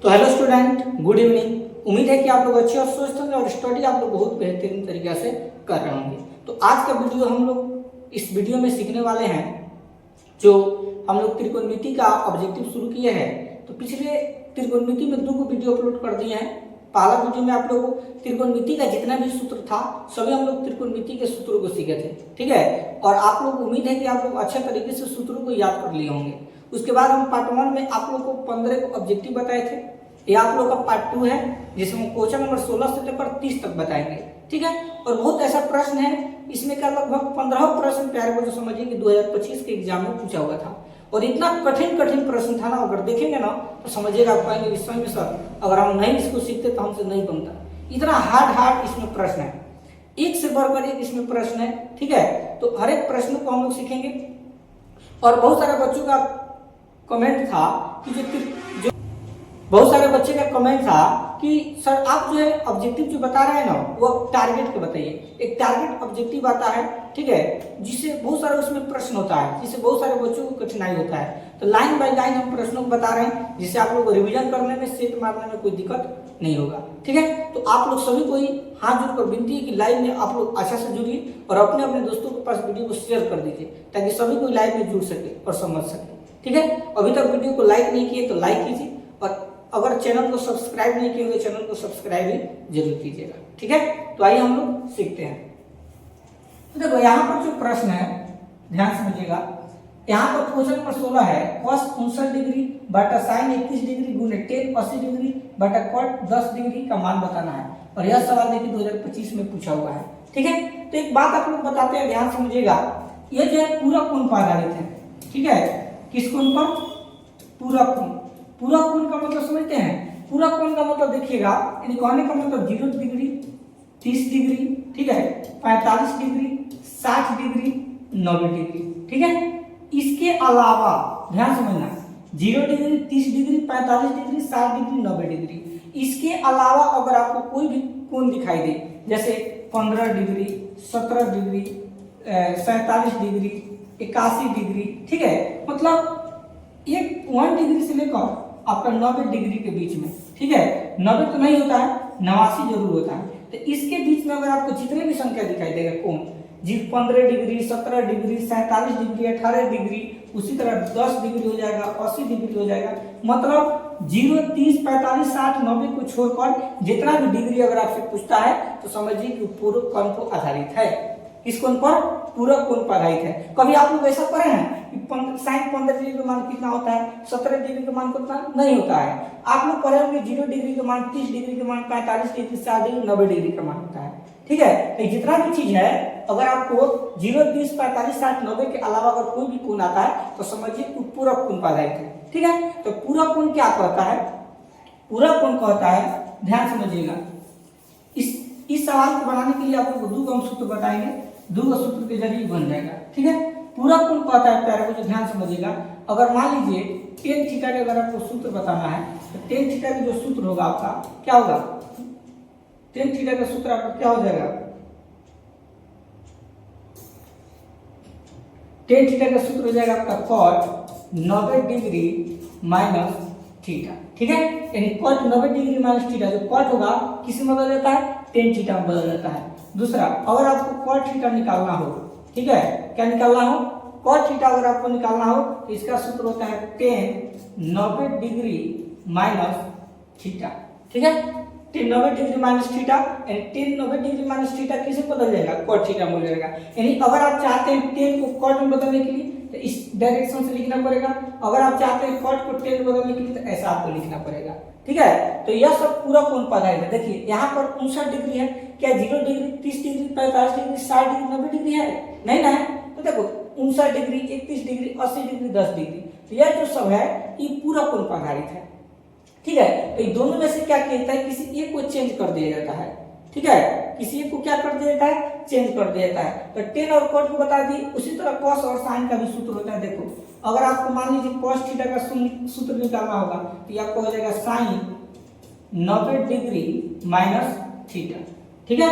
तो hello student, good evening. उम्मीद है कि आप लोग अच्छे और स्वस्थ होंगे और स्टडी आप लोग बहुत बेहतरीन तरीके से कर रहे होंगे। तो आज का वीडियो हम लोग इस वीडियो में सीखने वाले हैं जो हम लोग त्रिकोणमिति का ऑब्जेक्टिव शुरू किए हैं। तो पिछले त्रिकोणमिति में 2 वीडियो अपलोड कर दिए हैं। पहला वीडियो में आप लोग त्रिकोणमिति का जितना भी सूत्र था सभी हम लोग त्रिकोणमिति के सूत्रों को सीखे थे, ठीक है। और आप लोग उम्मीद है कि आप लोग अच्छे तरीके से सूत्रों को याद कर लिए होंगे। उसके बाद हम पार्ट 1 में आप लोग को 15 को ऑब्जेक्टिव बताए थे। ये आप लोग का पार्ट 2 है जिसमें क्वेश्चन नंबर 16 से लेकर 30 तक बताएंगे, ठीक है। और बहुत ऐसा प्रश्न है इसमें का लगभग 15 प्रश्न प्यारे को जो समझिए कि 2025 के एग्जाम में पूछा हुआ था। और इतना कठिन प्रश्न था ना, अगर देखेंगे ना तो समझिएगा आप कहेंगे विषय में सर अगर हम नहीं इसको सीखते तो हमसे नहीं बनता। इतना हार्ड इसमें प्रश्न है, एक से बढ़कर एक इसमें प्रश्न है, ठीक है। तो हर एक प्रश्न को हम लोग सीखेंगे। और बहुत सारे बच्चों का कमेंट था कि जो बहुत सारे बच्चे का कमेंट था कि सर आप जो है ऑब्जेक्टिव जो बता रहे हैं ना वो टारगेट के बताइए। एक टारगेट ऑब्जेक्टिव आता है, ठीक है, जिससे बहुत सारे उसमें प्रश्न होता है, जिससे बहुत सारे बच्चों को कठिनाई होता है। तो लाइन बाय लाइन हम प्रश्नों को बता रहे हैं जिससे आप लोग को रिवीजन करने में, सेट मारने में कोई दिक्कत नहीं होगा, ठीक है। तो आप लोग सभी को हाथ जोड़कर विनती है कि लाइव में आप लोग अच्छा से जुड़िए और अपने अपने दोस्तों के पास वीडियो को शेयर कर दीजिए ताकि सभी कोई लाइव में जुड़ सके और समझ सके, ठीक है। अभी तक वीडियो को लाइक नहीं किए तो लाइक कीजिए और अगर चैनल को सब्सक्राइब नहीं किए तो चैनल को सब्सक्राइब भी जरूर कीजिएगा, ठीक है। तो आइए हम लोग सीखते हैं। तो देखो यहाँ पर जो प्रश्न है ध्यान समझिएगा। यहाँ पर क्वेश्चन नंबर 16 है cos 59 डिग्री बटा sin 31 डिग्री गुने tan 80 डिग्री बटा cot 10 डिग्री का मान बताना है। और यह सवाल देखिए 2025 में पूछा हुआ है, ठीक है। तो एक बात आप लोग बताते हैं, ध्यान समझिएगा। यह जो है पूरा कोण पर आधारित है, ठीक है। किस कोण पर? पूरा कोण। पूरा कोण का मतलब समझते हैं? पूरा कोण का मतलब देखिएगा, यानी कहने का मतलब 0 डिग्री, 30 डिग्री, ठीक है, 45 डिग्री, 60 डिग्री, 90 डिग्री, ठीक है। इसके अलावा ध्यान समझना, 0 degree, 30 degree, 45 degree, 60 degree, 90 degree, इसके अलावा अगर आपको कोई भी कोण दिखाई दे जैसे 15 डिग्री, 17 डिग्री, 47 डिग्री, 81 डिग्री, ठीक है, मतलब 1 डिग्री से लेकर आपका 90 डिग्री के बीच में, ठीक है। 90 तो नहीं होता है, 89 जरूर होता है। तो इसके बीच में अगर आपको जितने भी संख्या दिखाई देगा कोण, जी 15 डिग्री, 17 डिग्री, 47 डिग्री, 18 डिग्री, उसी तरह 10 डिग्री हो जाएगा, 80 डिग्री हो जाएगा, मतलब 0, 30, 45, 60, 90 को छोड़कर जितना भी डिग्री अगर आपसे पूछता है तो समझिए कि पूरे कोण को आधारित है। इस कोण पर पूरा कोण पर आधारित है। कभी आप लोग ऐसा पढ़े हैं कि sin 15 डिग्री का मान कितना होता है, 17 डिग्री का मान कितना नहीं होता है। आप लोग पढ़े होंगे 0 डिग्री का मान, 30 डिग्री का मान, 45 डिग्री, 60 डिग्री, 90 डिग्री का मान होता है, ठीक है। तो जितना भी चीज है अगर आपको 0, 30, 45, 60, 90 के अलावा अगर कोई भी कोण आता है तो समझिए कि पूरा कोण पर आधारित है, ठीक है। तो पूरा कोण क्या कहता है? पूरा कोण कहता है, ध्यान समझिएगा, इस सवाल को बनाने के लिए आप लोग 2 सूत्र बताएंगे, 2 सूत्र के जरिए बन जाएगा, ठीक है। पूरा कोण कहता है प्यारे को, ध्यान समझिएगा। अगर मान लीजिए tan थीटा का अगर आपको सूत्र बताना है तो tan थीटा का जो सूत्र होगा आपका क्या होगा? tan थीटा का सूत्र आपका क्या हो जाएगा? tan थीटा का सूत्र हो जाएगा आपका cot 90 डिग्री माइनस थीटा, ठीक है। यानी cot 90 डिग्री माइनस थीटा, जो cot होगा किस में बदल जाता है? tan थीटा में बदल जाता है। दूसरा, अगर आपको cot थीटा निकालना हो, ठीक है, क्या निकालना हो? cot थीटा अगर आपको निकालना हो तो इसका सूत्र होता है tan 90 डिग्री माइनस थीटा, ठीक है। tan 90 degree minus theta, tan 90 degree minus theta किसे बदल जाएगा? cot थीटा में बदल जाएगा। यानी अगर आप चाहते हैं tan को cot में बदलने के लिए तो इस डायरेक्शन से लिखना पड़ेगा। अगर आप चाहते हैं cot को tan में बदलने के लिए तो ऐसा आपको लिखना पड़ेगा, ठीक है। तो यह सब पूरा कोण पर आधारित है। देखिए यहाँ पर 59 डिग्री है, क्या 0 degree, 30 degree, 45 degree, 60 degree, 90 degree है? नहीं ना है। तो देखो 59 डिग्री, 31 डिग्री, 80 डिग्री, 10 डिग्री, तो यह जो सब है ये पूरा कोण पर आधारित है, ठीक है। तो ये दोनों में से क्या कहता है? किसी एक को चेंज कर दिया जाता है, ठीक है। किसी एक को क्या कर दिया जाता है? चेंज कर दिया जाता है। तो tan और cot को बता दी। उसी तरह cos और sin का भी सूत्र होता है। देखो अगर आपको मान लीजिए cos थीटा का सूत्र निकालना होगा तो आपको हो जाएगा sin 90 डिग्री माइनस थीटा, ठीक है।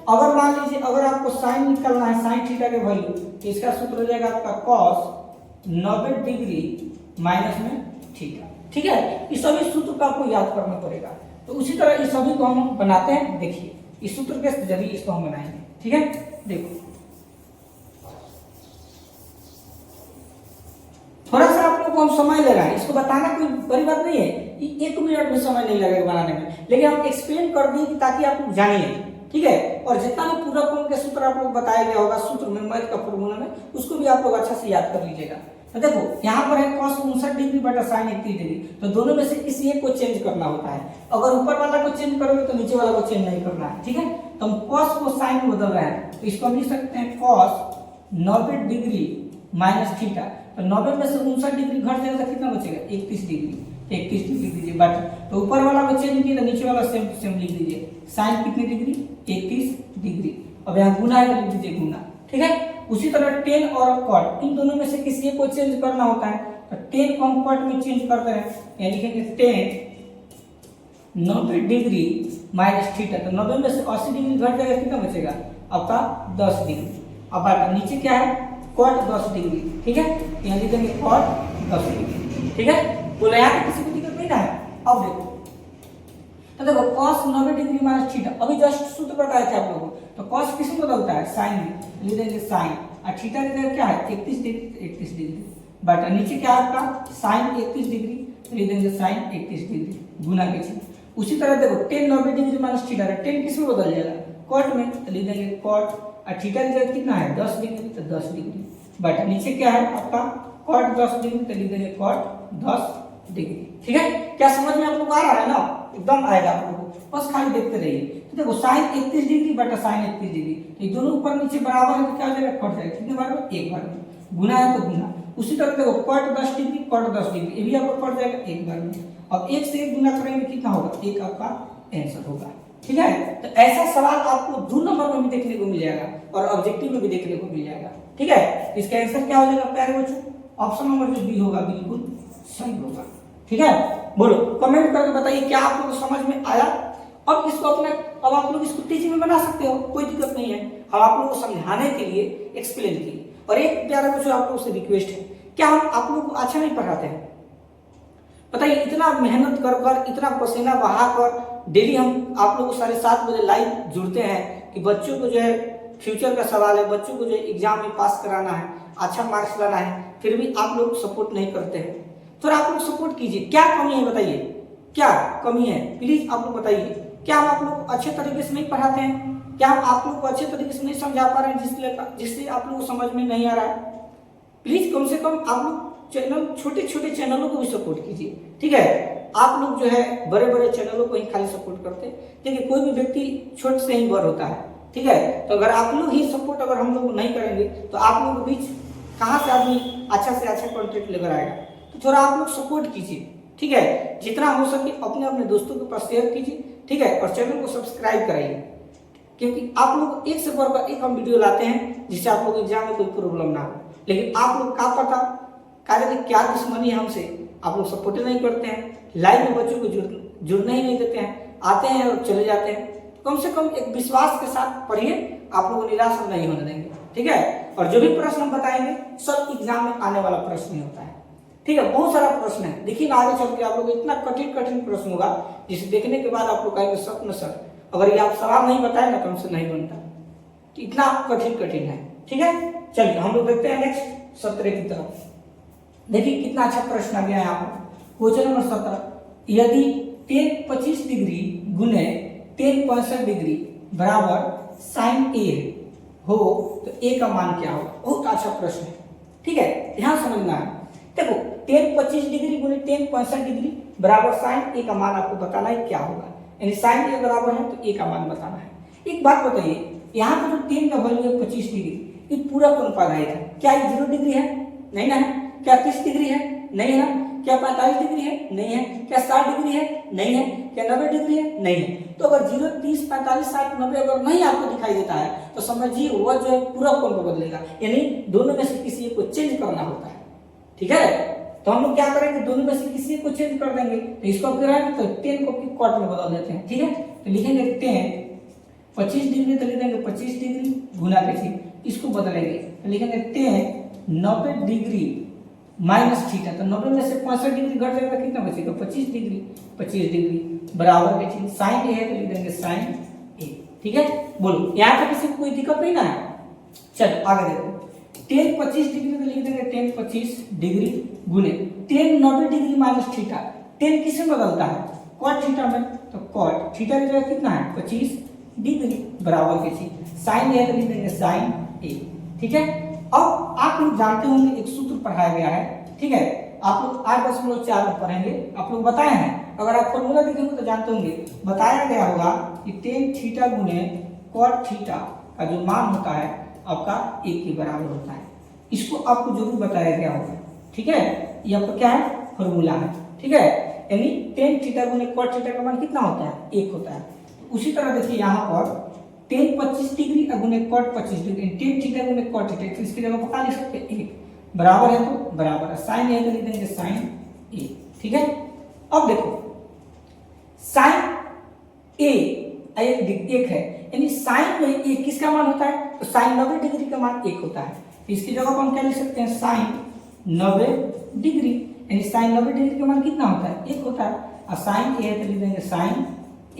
अगर मान लीजिए अगर आपको sin निकालना है, sin थीटा के वैल्यू, तो इसका सूत्र हो जाएगा आपका cos 90 डिग्री माइनस में थीटा, ठीक है, इस सभी सूत्र को आपको याद करना पड़ेगा। तो उसी तरह इस सभी को हम बनाते हैं। देखिए इस सूत्र के जरिए इसको हम बनाएंगे। ठीक है, देखो थोड़ा सा आप लोगों को हम समय लगा है, इसको बताना कोई बड़ी बात नहीं है, 1 मिनट भी समय नहीं लगेगा बनाने में, लेकिन हम एक्सप्लेन कर दिए ताकि आप लोग जानिए। ठीक है, और जितना भी पूरा कोण के सूत्र आप लोग बताया गया होगा सूत्र में, मैथ का फॉर्मूला में, उसको भी आप लोग अच्छा से याद कर लीजिएगा। तो देखो यहाँ पर है cos 59 डिग्री बटा sin 31 डिग्री, तो दोनों में से किसी एक को चेंज करना होता है। अगर ऊपर वाला को चेंज करोगे तो नीचे वाला को चेंज नहीं करना है। ठीक है, तो हम cos को sin में बदल रहे हैं, तो इसको हम लिख सकते हैं cos 90 डिग्री माइनस थीटा। तो 90 में से 59 डिग्री घट जाएगा तो कितना बचेगा 31 डिग्री। 31 डिग्री लिख दीजिए बटा, तो ऊपर वाला को चेंज किया तो नीचे वाला सेम टू सेम लिख दीजिए। sin कितनी डिग्री 31 डिग्री। अब यहाँ गुना है तो लिख दीजिए गुना। ठीक है, उसी तरह tan और cot इन दोनों में से किसी एक को चेंज करना होता है, तो tan को हम cot में चेंज करते हैं, यानी लिखेंगे tan 90 डिग्री माइनस थीटा। तो 90 में से 80 डिग्री घट जाएगा कितना बचेगा आपका 10 डिग्री। अब बात नीचे क्या है cot 10 डिग्री। ठीक है, यहाँ लिखेंगे cot 10 डिग्री। ठीक है, बोले यहाँ पे किसी को दिक्कत नहीं ना है। अब देखो तो देखो cos 90 डिग्री माइनस थीटा, अभी जस्ट सूत्र बताए थे आप लोगों को, तो cos किस में बदलता है sin में, लिख देंगे sin, और थीटा की जगह क्या है 31 डिग्री 31 डिग्री, बटा नीचे क्या है आपका sin 31 डिग्री, लिख देंगे sin 31 डिग्री गुना के चिन्ह। उसी तरह देखो tan 90 degree minus theta, tan किस में बदल जाएगा cot में, तो लिख देंगे cot, और थीटा की जगह कितना है 10 डिग्री, तो 10 डिग्री, बटा नीचे क्या है आपका cot 10 डिग्री, तो लिख देंगे cot 10 डिग्री। ठीक है, क्या समझ में आप लोग आ रहा है ना, एकदम आएगा आप लोगों को, बस खाली देखते रहिए। तो देखो sin 31 डिग्री बटा sin 31 डिग्री, तो दोनों ऊपर नीचे बराबर है तो क्या हो जाएगा कट जाएगा, कितने बार में एक बार में, गुना है तो गुना। उसी तरह देखो cot 10 डिग्री cot 10 डिग्री, ये भी आपको कट जाएगा एक बार में। अब एक से एक गुना करेंगे कितना होगा, एक आपका आंसर होगा। ठीक है, तो ऐसा सवाल आपको 2 नंबर में भी देखने को मिल जाएगा और ऑब्जेक्टिव में भी देखने को मिल जाएगा। ठीक है, इसका आंसर क्या हो जाएगा प्यारे बच्चों, ऑप्शन नंबर जो बी होगा बिल्कुल सही होगा। ठीक है, बोलो कमेंट करके बताइए क्या आप लोगों को समझ में आया। अब इसको अपने, अब आप लोग इसको टीचिंग में बना सकते हो, कोई दिक्कत नहीं है। हम आप लोगों को समझाने के लिए एक्सप्लेन किए। और एक प्यारे बच्चों आप लोगों से रिक्वेस्ट है, क्या हम आप लोगों को अच्छा नहीं पढ़ाते हैं? बताइए, इतना मेहनत कर इतना पसीना बहाकर डेली हम आप लोगों को 7:30 बजे लाइव जुड़ते हैं कि बच्चों को जो है फ्यूचर का सवाल है, बच्चों को जो एग्जाम में पास कराना है, अच्छा मार्क्स लाना है, फिर भी आप लोग सपोर्ट नहीं करते हैं। थोड़ा आप लोग सपोर्ट कीजिए, क्या कमी है बताइए, क्या कमी है प्लीज आप लोग बताइए। क्या हम आप लोग को अच्छे तरीके से नहीं पढ़ाते हैं? क्या हम आप लोग को अच्छे तरीके से नहीं समझा पा रहे हैं जिससे आप लोगों को समझ में नहीं आ रहा है? प्लीज कम से कम आप लोग चैनल, छोटे छोटे चैनलों को भी सपोर्ट कीजिए। ठीक है, आप लोग जो है बड़े बड़े चैनलों को ही खाली सपोर्ट करते हैं। देखिए कोई भी व्यक्ति छोटे से ही बड़ होता है। ठीक है, तो अगर आप लोग ही सपोर्ट अगर हम लोग नहीं करेंगे तो आप लोगों के बीच कहाँ से आदमी अच्छा से अच्छा कंटेंट लेकर आएगा? तो थोड़ा आप लोग सपोर्ट कीजिए। ठीक है, जितना हो सके अपने अपने दोस्तों के पास शेयर कीजिए। ठीक है, और चैनल को सब्सक्राइब कराइए, क्योंकि आप लोग एक से बढ़कर एक हम वीडियो लाते हैं जिससे आप लोग एग्जाम में कोई प्रॉब्लम ना हो। लेकिन आप लोग का पता क्या दुश्मनी है हमसे, आप लोग सपोर्ट नहीं करते हैं, लाइव में बच्चों को जुड़ने ही नहीं देते हैं, आते हैं और चले जाते हैं। कम से कम एक विश्वास के साथ पढ़िए, आप लोग निराश नहीं होने देंगे। ठीक है, और जो भी प्रश्न हम बताएंगे सब एग्जाम में आने वाला प्रश्न ही होता है। ठीक है, बहुत सारा प्रश्न है, देखिए ना आगे चल के आप लोग इतना कठिन कठिन प्रश्न होगा जिसे देखने के बाद आप लोग कहेंगे सर न सर, अगर ये आप सवाल नहीं बताए ना तो हमसे नहीं बनता, तो इतना कठिन कठिन है। ठीक है, चलिए हम लोग देखते हैं नेक्स्ट 17 की तरफ। देखिए कितना अच्छा प्रश्न आ गया है यहाँ पर, क्वेश्चन नंबर 17, यदि tan 25 डिग्री गुने tan 65 डिग्री बराबर sin A हो तो A का मान क्या होगा? बहुत अच्छा प्रश्न है। ठीक है, ध्यान समझना है। देखो tan 25 डिग्री गुने tan 65 डिग्री बराबर sin A का मान आपको बताना है क्या होगा, यानी sin A बराबर है तो A का मान बताना है। एक बात बताइए, यहाँ पर जो tan का वैल्यू है 25 डिग्री, ये पूरा कौन पाधायित है? क्या ये 0 डिग्री है? नहीं ना है। क्या 30 डिग्री है? नहीं है ना। क्या 45 डिग्री है? नहीं है। क्या 60 डिग्री है? नहीं है। क्या 90 डिग्री है? नहीं है। तो अगर 0, 30, 45, 60, 90 अगर नहीं आपको दिखाई देता है तो समझिए वह जो है पूरा कोण को बदलेगा, यानी दोनों में से किसी एक को चेंज करना होता है। ठीक है, तो हम लोग क्या करेंगे, दोनों में से किसी एक को चेंज कर देंगे। तो इसको गिराएंगे तो tan को cot में बदल देते हैं। ठीक है, तो लिखेंगे tan 25 डिग्री, तो लिख देंगे 25 डिग्री गुना के चिन्ह, इसको बदलेंगे तो लिखेंगे tan 90 डिग्री माइनस थीटा, तो 90 में से 65 डिग्री घट जाएगा, कितना बचेगा 25 डिग्री। 25 डिग्री बराबर के चीज साइन ए है तो लिख देंगे साइन ए। ठीक है, बोलो यहाँ पे किसी को कोई दिक्कत नहीं ना है। चलो आगे देखो, टेन 25 डिग्री तो लिख देंगे टेन 25 डिग्री गुने ten 90 degree minus theta. Ten किसमें बदलता है, कॉट थीटा में, तो कॉट थीटा की जगह कितना है 25 डिग्री बराबर के चीज साइन ए तो लिख देंगे साइन ए। ठीक है, अब आप लोग जानते होंगे एक सूत्र पढ़ाया गया है। ठीक है, आप लोग 8.4 में पढ़ेंगे, आप लोग बताए हैं, अगर आप फॉर्मूला देखेंगे तो जानते होंगे, बताया गया होगा कि टेन थीटा गुने कॉट थीटा का जो मान होता है आपका एक के बराबर होता है। इसको आपको जरूर बताया गया होगा। ठीक है, ये आपका क्या है फॉर्मूला है। ठीक है, यानी टेन थीटा गुने कॉट थीटा का मान कितना होता है एक होता है। उसी तरह देखिए यहाँ पर टेन 25 डिग्री गुने कॉट 25 डिग्री, टेन थीटा गुने कॉट थीटा, तो इसकी जगह पर क्या लिख सकते हैं एक, बराबर है तो बराबर है, साइन ए तो लिख देंगे साइन ए। ठीक है, अब देखो साइन ए एक है, यानी साइन में ए किसका मान होता है, तो साइन 90 डिग्री का मान एक होता है, तो इसकी जगह पर हम क्या लिख सकते हैं साइन 90 डिग्री, यानी साइन 90 डिग्री का मान कितना होता है एक होता है, और साइन ए तो लिख देंगे साइन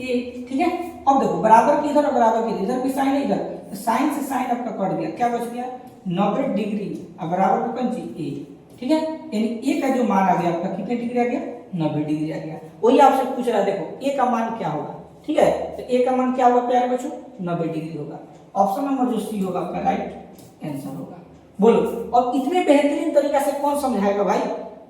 ए। ठीक है, अब देखो बराबर की इधर और बराबर की इधर भी साइन है, इधर तो साइन से साइन आपका कट गया, क्या बच गया 90 डिग्री और बराबर में कौन सी ए। ठीक है, यानी ए का जो मान आ गया आपका कितने डिग्री आ गया 90 डिग्री आ गया। वही आपसे पूछ रहा है, देखो ए का मान क्या होगा। ठीक है, तो ए का मान क्या होगा प्यारे बच्चों 90 डिग्री होगा। ऑप्शन नंबर जो सी होगा आपका राइट आंसर होगा। बोलो, और इतने बेहतरीन तरीका से कौन समझाएगा भाई,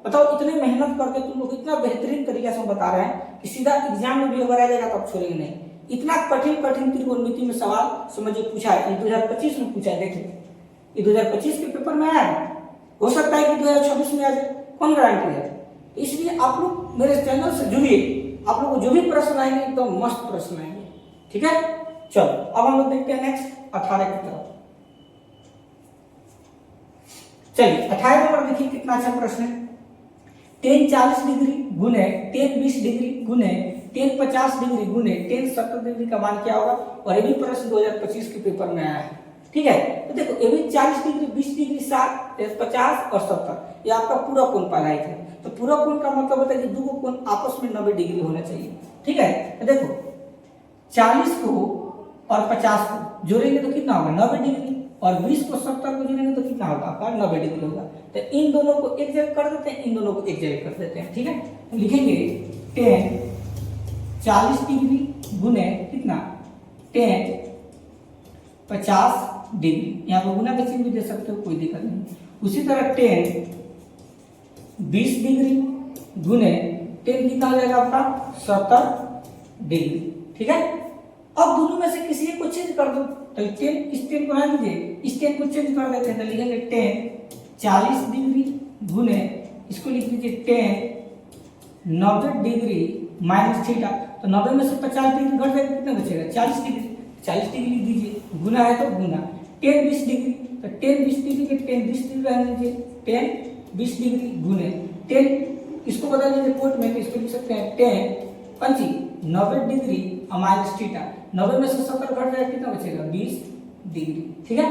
बताओ, इतने मेहनत करके तुम लोग इतना बेहतरीन तरीके से बता रहे हैं कि सीधा एग्जाम में भी अगर आ जाएगा तब छोड़ेंगे नहीं। इतना कठिन कठिन त्रिकोणमिति में सवाल समझिए पूछा है, 2025 में पूछा है, देखिए ये 2025 के पेपर में आया है, हो सकता है कि 2026 में आ जाए, कौन गारंटी है। इसलिए आप लोग मेरे चैनल से जुड़िए, आप लोग को जो भी प्रश्न आएंगे एकदम मस्त प्रश्न आएंगे। ठीक है, चलो अब हम लोग देखते हैं नेक्स्ट 18 की तरफ। चलिए 18 नंबर देखिए कितना अच्छा प्रश्न है, टेन 40 डिग्री गुने टेन 20 डिग्री गुने टेन 50 डिग्री गुने टेन 70 डिग्री का मान क्या होगा, और ये भी प्रश्न 2025 के पेपर में आया है। ठीक है, तो देखो ये भी 40 डिग्री 20 डिग्री 60 50 और 70 ये आपका पूरा कोण पाई है, तो पूरा कोण का मतलब होता है कि दो कोण आपस में 90 डिग्री होना चाहिए। ठीक है, तो देखो 40 को और 50 को जोड़ेंगे तो कितना होगा 90 डिग्री, और 20 को 70 को जोड़ेंगे तो कितना होगा आपका 90 डिग्री होगा। तो इन दोनों को एक जगह कर देते हैं, इन दोनों को एक जगह कर देते हैं। ठीक है, तो लिखेंगे टेन 40 डिग्री गुने कितना टेन 50 डिग्री, यहाँ पर गुना का चिन्ह भी दे सकते हो, कोई दिक्कत नहीं। उसी तरह टेन 20 डिग्री गुने टेन कितना हो जाएगा आपका 70 डिग्री। ठीक है, अब दोनों में से किसी एक को चेंज कर दो, तो टेन इस टेन को हटा दीजिए, इस टेन को चेंज कर देते हैं, तो लिखेंगे टेन 40 डिग्री गुने इसको लिख दीजिए टेन 90 डिग्री माइनस थीटा, तो 90 में से 50 डिग्री घट जाएगा, कितना बचेगा 40 डिग्री, 40 डिग्री लिख दीजिए, गुना है तो गुना टेन 20 डिग्री, तो टेन 20 डिग्री के टेन 20 डिग्री रहने दीजिए, टेन 20 डिग्री गुने टेन इसको बदल दीजिए कोट में, तो इसको लिख सकते हैं टेन 90 डिग्री माइनस थीटा, 90 में से 70 घट जाएगा, कितना बचेगा 20 डिग्री। ठीक है,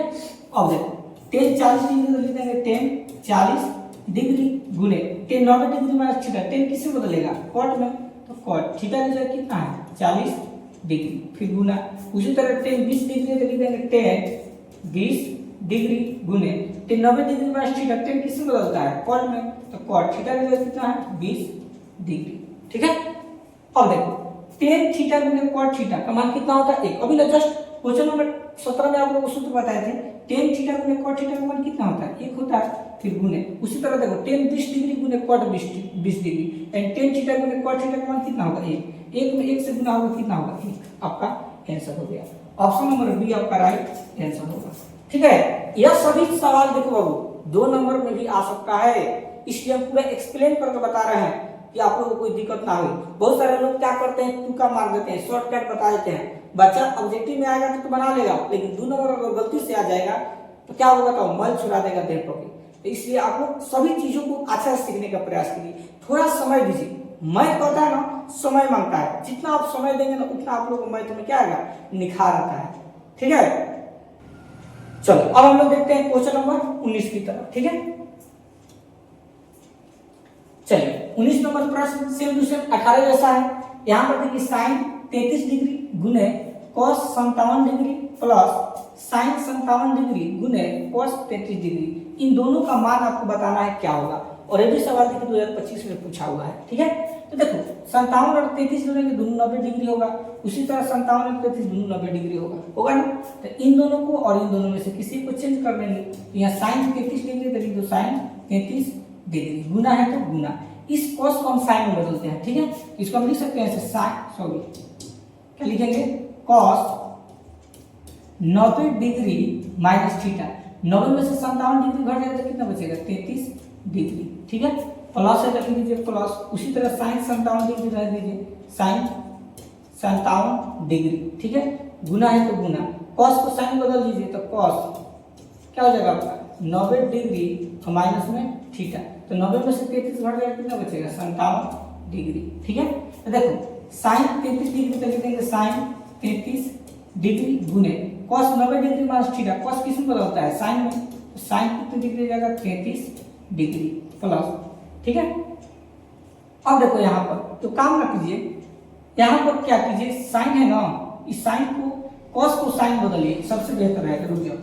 अब देखो टेन 40 डिग्री लिख देंगे टेन 40 डिग्री गुने ten 90 degree minus theta, ten किससे बदलेगा कॉट में, तो कॉट थीटा की जगह कितना है 40 डिग्री, फिर गुना उसी तरह टेन 20 डिग्री तो लिख देंगे टेन 20 डिग्री गुने ten 90 degree minus theta, ten किससे बदलता है कॉट में, तो कॉट थीटा की जगह कितना है 20 डिग्री। ठीक है, अब देखो टेन थीटा गुने कॉट थीटा का मान कितना होता है एक, अभी ना जस्ट क्वेश्चन नंबर 17 में आप लोगों को सूत्र बताए थे, टेन थीटा गुने कॉट थीटा का मान कितना होता है एक होता है, फिर गुने उसी तरह देखो टेन 20 डिग्री गुने कॉट 20 डिग्री, एंड टेन थीटा गुने कॉट थीटा का मान कितना होगा एक, एक में एक से गुना होगा कितना होगा एक, आपका आंसर हो गया। ऑप्शन नंबर बी आपका राइट आंसर होगा। ठीक है, यह सभी सवाल देखो बाबू 2 नंबर में भी आ सकता है, इसलिए हम पूरा एक्सप्लेन करके बता रहे हैं कि आप लोगों को कोई दिक्कत ना हो। बहुत सारे लोग क्या करते हैं तुक्का मार देते हैं, शॉर्टकट बता देते हैं, बच्चा ऑब्जेक्टिव में आएगा तो बना लेगा, लेकिन 2 नंबर अगर गलती से आ जाएगा तो क्या होगा, तो मल छुड़ा देगा देह पर। तो इसलिए आप लोग सभी चीजों को अच्छा से सीखने का प्रयास कीजिए, थोड़ा समय दीजिए। मैथ कहता है ना समय मांगता है, जितना आप समय देंगे ना उतना आप लोग को मैथ में क्या आएगा निखार आता है। ठीक है, चलो अब हम लोग देखते हैं क्वेश्चन नंबर 19 की तरफ। ठीक है, चलिए 19 नंबर प्रश्न सेम टू सेम 18 जैसा है। यहाँ पर देखिए साइन 33 डिग्री गुने cos 57 degree plus sign 57 degree गुने कॉस 33 डिग्री, इन दोनों का मान आपको बताना है क्या होगा। और ये भी सवाल देखिए 2025 में पूछा हुआ है। ठीक है, तो देखो 57 और 33 जोड़ेंगे दोनों 90 डिग्री होगा, उसी तरह 57 और 33 दोनों 90 डिग्री होगा ना। तो इन दोनों को और इन दोनों में से किसी को चेंज कर देंगे। तो यहाँ साइन 33 डिग्री तो लिख दो साइन 33 डिग्री, गुना है तो गुना, इस कॉस को हम साइन में बदलते हैं। ठीक है, इसको हम लिख सकते हैं ऐसे साइन, क्या लिखेंगे, कॉस 90 डिग्री माइनस थीटा, 90 में से 57 डिग्री घट जाएगा तो कितना बचेगा 33 डिग्री। ठीक है, प्लस है तो लिख दीजिए प्लस, उसी तरह साइन 57 डिग्री रख दीजिए साइन 57 डिग्री। ठीक है, गुना है तो गुना, कॉस को साइन बदल दीजिए तो कॉस क्या हो जाएगा आपका 90 डिग्री माइनस में थीटा, तो 90 में से 33 घट जाएगा कितना बचेगा 57 डिग्री। ठीक है, तो देखो साइन 33 डिग्री तो लिख देंगे साइन 33 डिग्री गुने cos 90 degree minus theta, cos किस में बदलता है साइन में, तो साइन कितने डिग्री जाएगा 33 डिग्री प्लस। ठीक है, अब देखो यहाँ पर तो काम ना कीजिए, यहाँ पर क्या कीजिए साइन है ना, इस साइन को कॉस को साइन बदलिए, सबसे बेहतर रहेगा। रुक जाओ,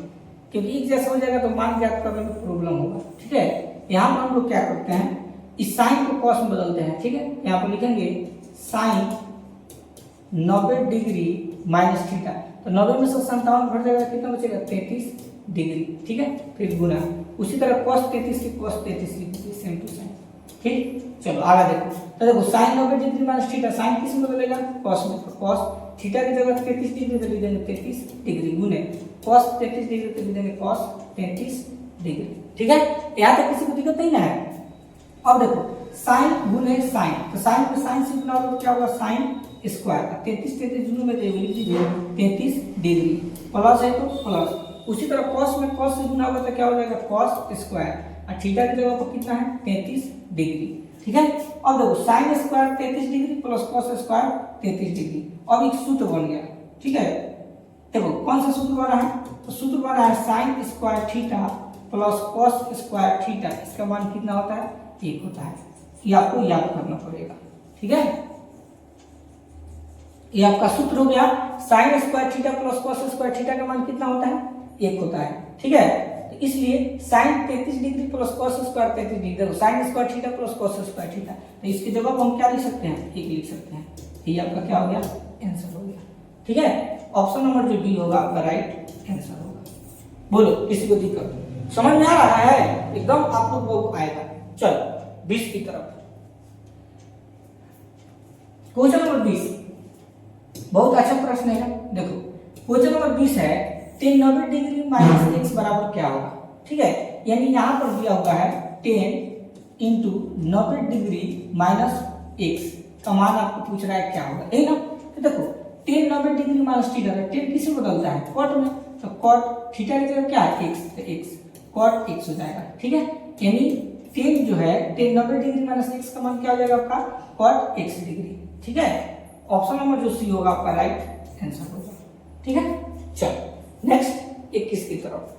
क्योंकि एक जैसा हो जाएगा तो मान ज्ञात करने में प्रॉब्लम होगा। ठीक है, यहाँ पर हम लोग क्या करते हैं, इस साइन को कॉस में बदलते हैं। ठीक है, यहाँ पर लिखेंगे साइन 90 डिग्री माइनस थीटा, तो 90 में से 57 घट जाएगा कितना बचेगा 33 डिग्री। ठीक है, फिर गुना, उसी तरह cos 33 की cos 33 लिख दीजिए सेम टू सेम। ठीक, चलो आगे देखो, तो देखो sine 90 degree minus theta, sine किस में बदलेगा cos में, तो cos थीटा की जगह 33 डिग्री तो लिख देंगे 33 डिग्री गुने cos 33 डिग्री तो लिख देंगे cos 33 डिग्री। ठीक है, यहाँ तक किसी को दिक्कत नहीं ना है। अब देखो साइन गुने साइन, तो साइन में साइन से गुना होगा तो क्या होगा साइन स्क्वायर, 33 दोनों में लिख दीजिए 33 डिग्री, प्लस है तो प्लस, उसी तरह cos में cos से गुना होगा तो क्या हो जाएगा cos स्क्वायर, और थीटा की जगह पर कितना है 33 डिग्री। ठीक है, अब देखो sine square 33 degree plus cos square 33 degree, अब एक सूत्र बन गया। ठीक है, देखो कौन सा सूत्र बना है, तो सूत्र बना है sign square theta plus cos square theta, इसका मान कितना होता है 1 होता है, ये आपको याद करना पड़ेगा। ठीक है, ये आपका सूत्र हो गया, sign square theta plus cos square theta का मान कितना होता है 1 होता है। ठीक है, तो इसलिए sine 33 degree plus cos square 33 degree, देखो sine square theta plus cos square theta, तो इसकी जगह पर हम क्या लिख सकते हैं 1 लिख सकते हैं, ये आपका क्या हो गया आंसर हो गया। ठीक है, ऑप्शन नंबर जो डी होगा आपका राइट आंसर होगा। बोलो किसी को दिक्कत समझ में आ रहा है, एकदम आप लोग को आएगा। चलो 20 की तरफ, क्वेश्चन नंबर 20 बहुत अच्छा प्रश्न है। देखो क्वेश्चन नंबर 20 है 10 डिग्री माइनस एक्स बराबर क्या होगा। ठीक है, यानी यहाँ पर दिया हुआ है 10 इंटू 90 डिग्री माइनस एक्स का मान आपको पूछ रहा है क्या होगा, है ना। तो देखो 10 90 डिग्री माइनस थीटा, 10 किस में बदलता है कॉट में, तो कॉट थीटा की जगह क्या है एक्स, तो एक्स कॉट एक्स हो जाएगा। ठीक है, यानी 10 जो है 10 90 डिग्री माइनस एक्स का मान क्या हो जाएगा आपका कॉट एक्स डिग्री। ठीक है, ऑप्शन नंबर जो सी होगा आपका राइट आंसर होगा। ठीक है, चलो नेक्स्ट 21 की तरफ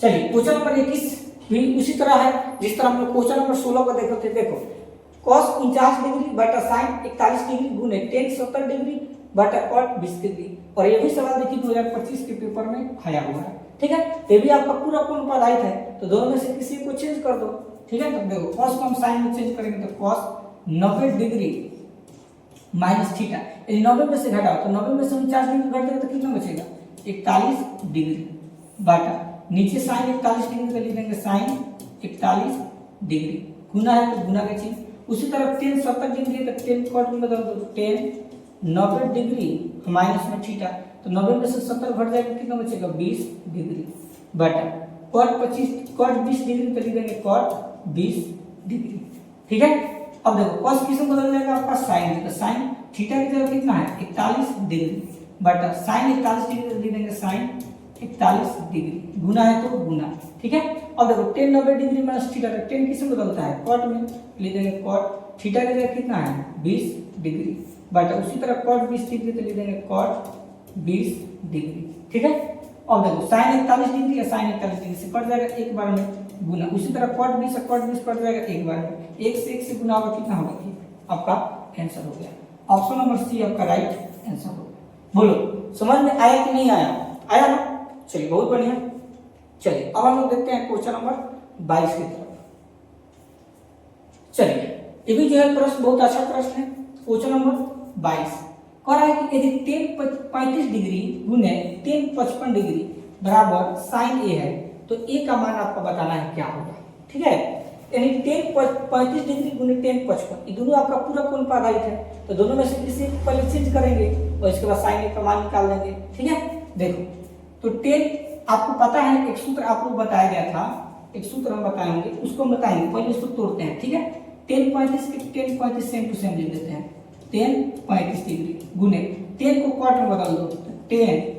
चलिए। क्वेश्चन नंबर 21 भी उसी तरह है जिस तरह हम लोग क्वेश्चन नंबर 16 को देखे थे। देखो cos 49 डिग्री बटा sin 41 डिग्री गुने tan 70 डिग्री बटा cot 20 डिग्री, और ये भी सवाल देखिए 2025 के पेपर में आया हुआ है। ठीक है, ये भी आपका पूरा कौन पर आया है, तो दोनों में से किसी को चेंज कर दो। ठीक है, तो देखो cos को हम sin में चेंज करेंगे तो cos 90 डिग्री माइनस थीटा, यदि 90 में से घटाओ तो 90 में से 49 डिग्री घट जाएगा तो कितना बचेगा 41 डिग्री बटा नीचे sin 41 डिग्री का लिख देंगे sin 41 डिग्री, गुना है तो गुना का चिन्ह, उसी तरह tan 70 डिग्री है तो tan cot में बदल दो, tan 90 डिग्री माइनस में थीटा, तो 90 में से 70 घट जाएगा कितना बचेगा 20 डिग्री बटा cot 20 डिग्री तो लिख देंगे cot 20 डिग्री। ठीक है, अब देखो cos किस में बदल जाएगा आपका sin, तो sin थीटा की जगह कितना है 41 डिग्री बटा sin 41 डिग्री तो लिख देंगे sin 41 डिग्री, गुना है तो गुना। ठीक है, अब देखो tan 90 degree minus theta, tan किस में बदलता है cot में, लिख देंगे cot थीटा की जगह कितना है 20 डिग्री बटा उसी तरह cot 20 डिग्री तो लिख देंगे cot 20 डिग्री। ठीक है, अब देखो साइन 41 डिग्री या साइन 41 डिग्री से कट जाएगा एक बार में गुना, उसी तरह कट 20 से कट जाएगा एक बार में, एक से एक से गुना होगा कितना होगा, आपका आंसर हो गया। ऑप्शन नंबर सी आपका राइट आंसर हो गया। बोलो समझ में आया कि नहीं आया, आया ना, चलिए बहुत बढ़िया। चलिए अब हम लोग देखते हैं क्वेश्चन नंबर 22 की तरफ। चलिए ये भी जो है प्रश्न बहुत अच्छा प्रश्न है। क्वेश्चन नंबर 22 कह रहा है कि यदि tan 35 डिग्री गुने tan 55 डिग्री बराबर साइन ए है तो ए का मान आपको बताना है क्या होगा। ठीक है, यानी tan 35 डिग्री गुने tan 55 ये दोनों आपका पूरा कोण पर आधारित है, तो दोनों में से किसी को पहले चेंज करेंगे और इसके बाद साइन ए का मान निकाल देंगे। ठीक है, देखो तो tan आपको पता है, एक सूत्र आप लोग बताया गया था, एक सूत्र हम बताएंगे उसको हम बताएंगे, पहले इसको तोड़ते हैं। ठीक है, tan 35 के tan 35 सेम टू सेम लिख देते हैं, tan 35 डिग्री गुने tan को कॉट में बदल दो, tan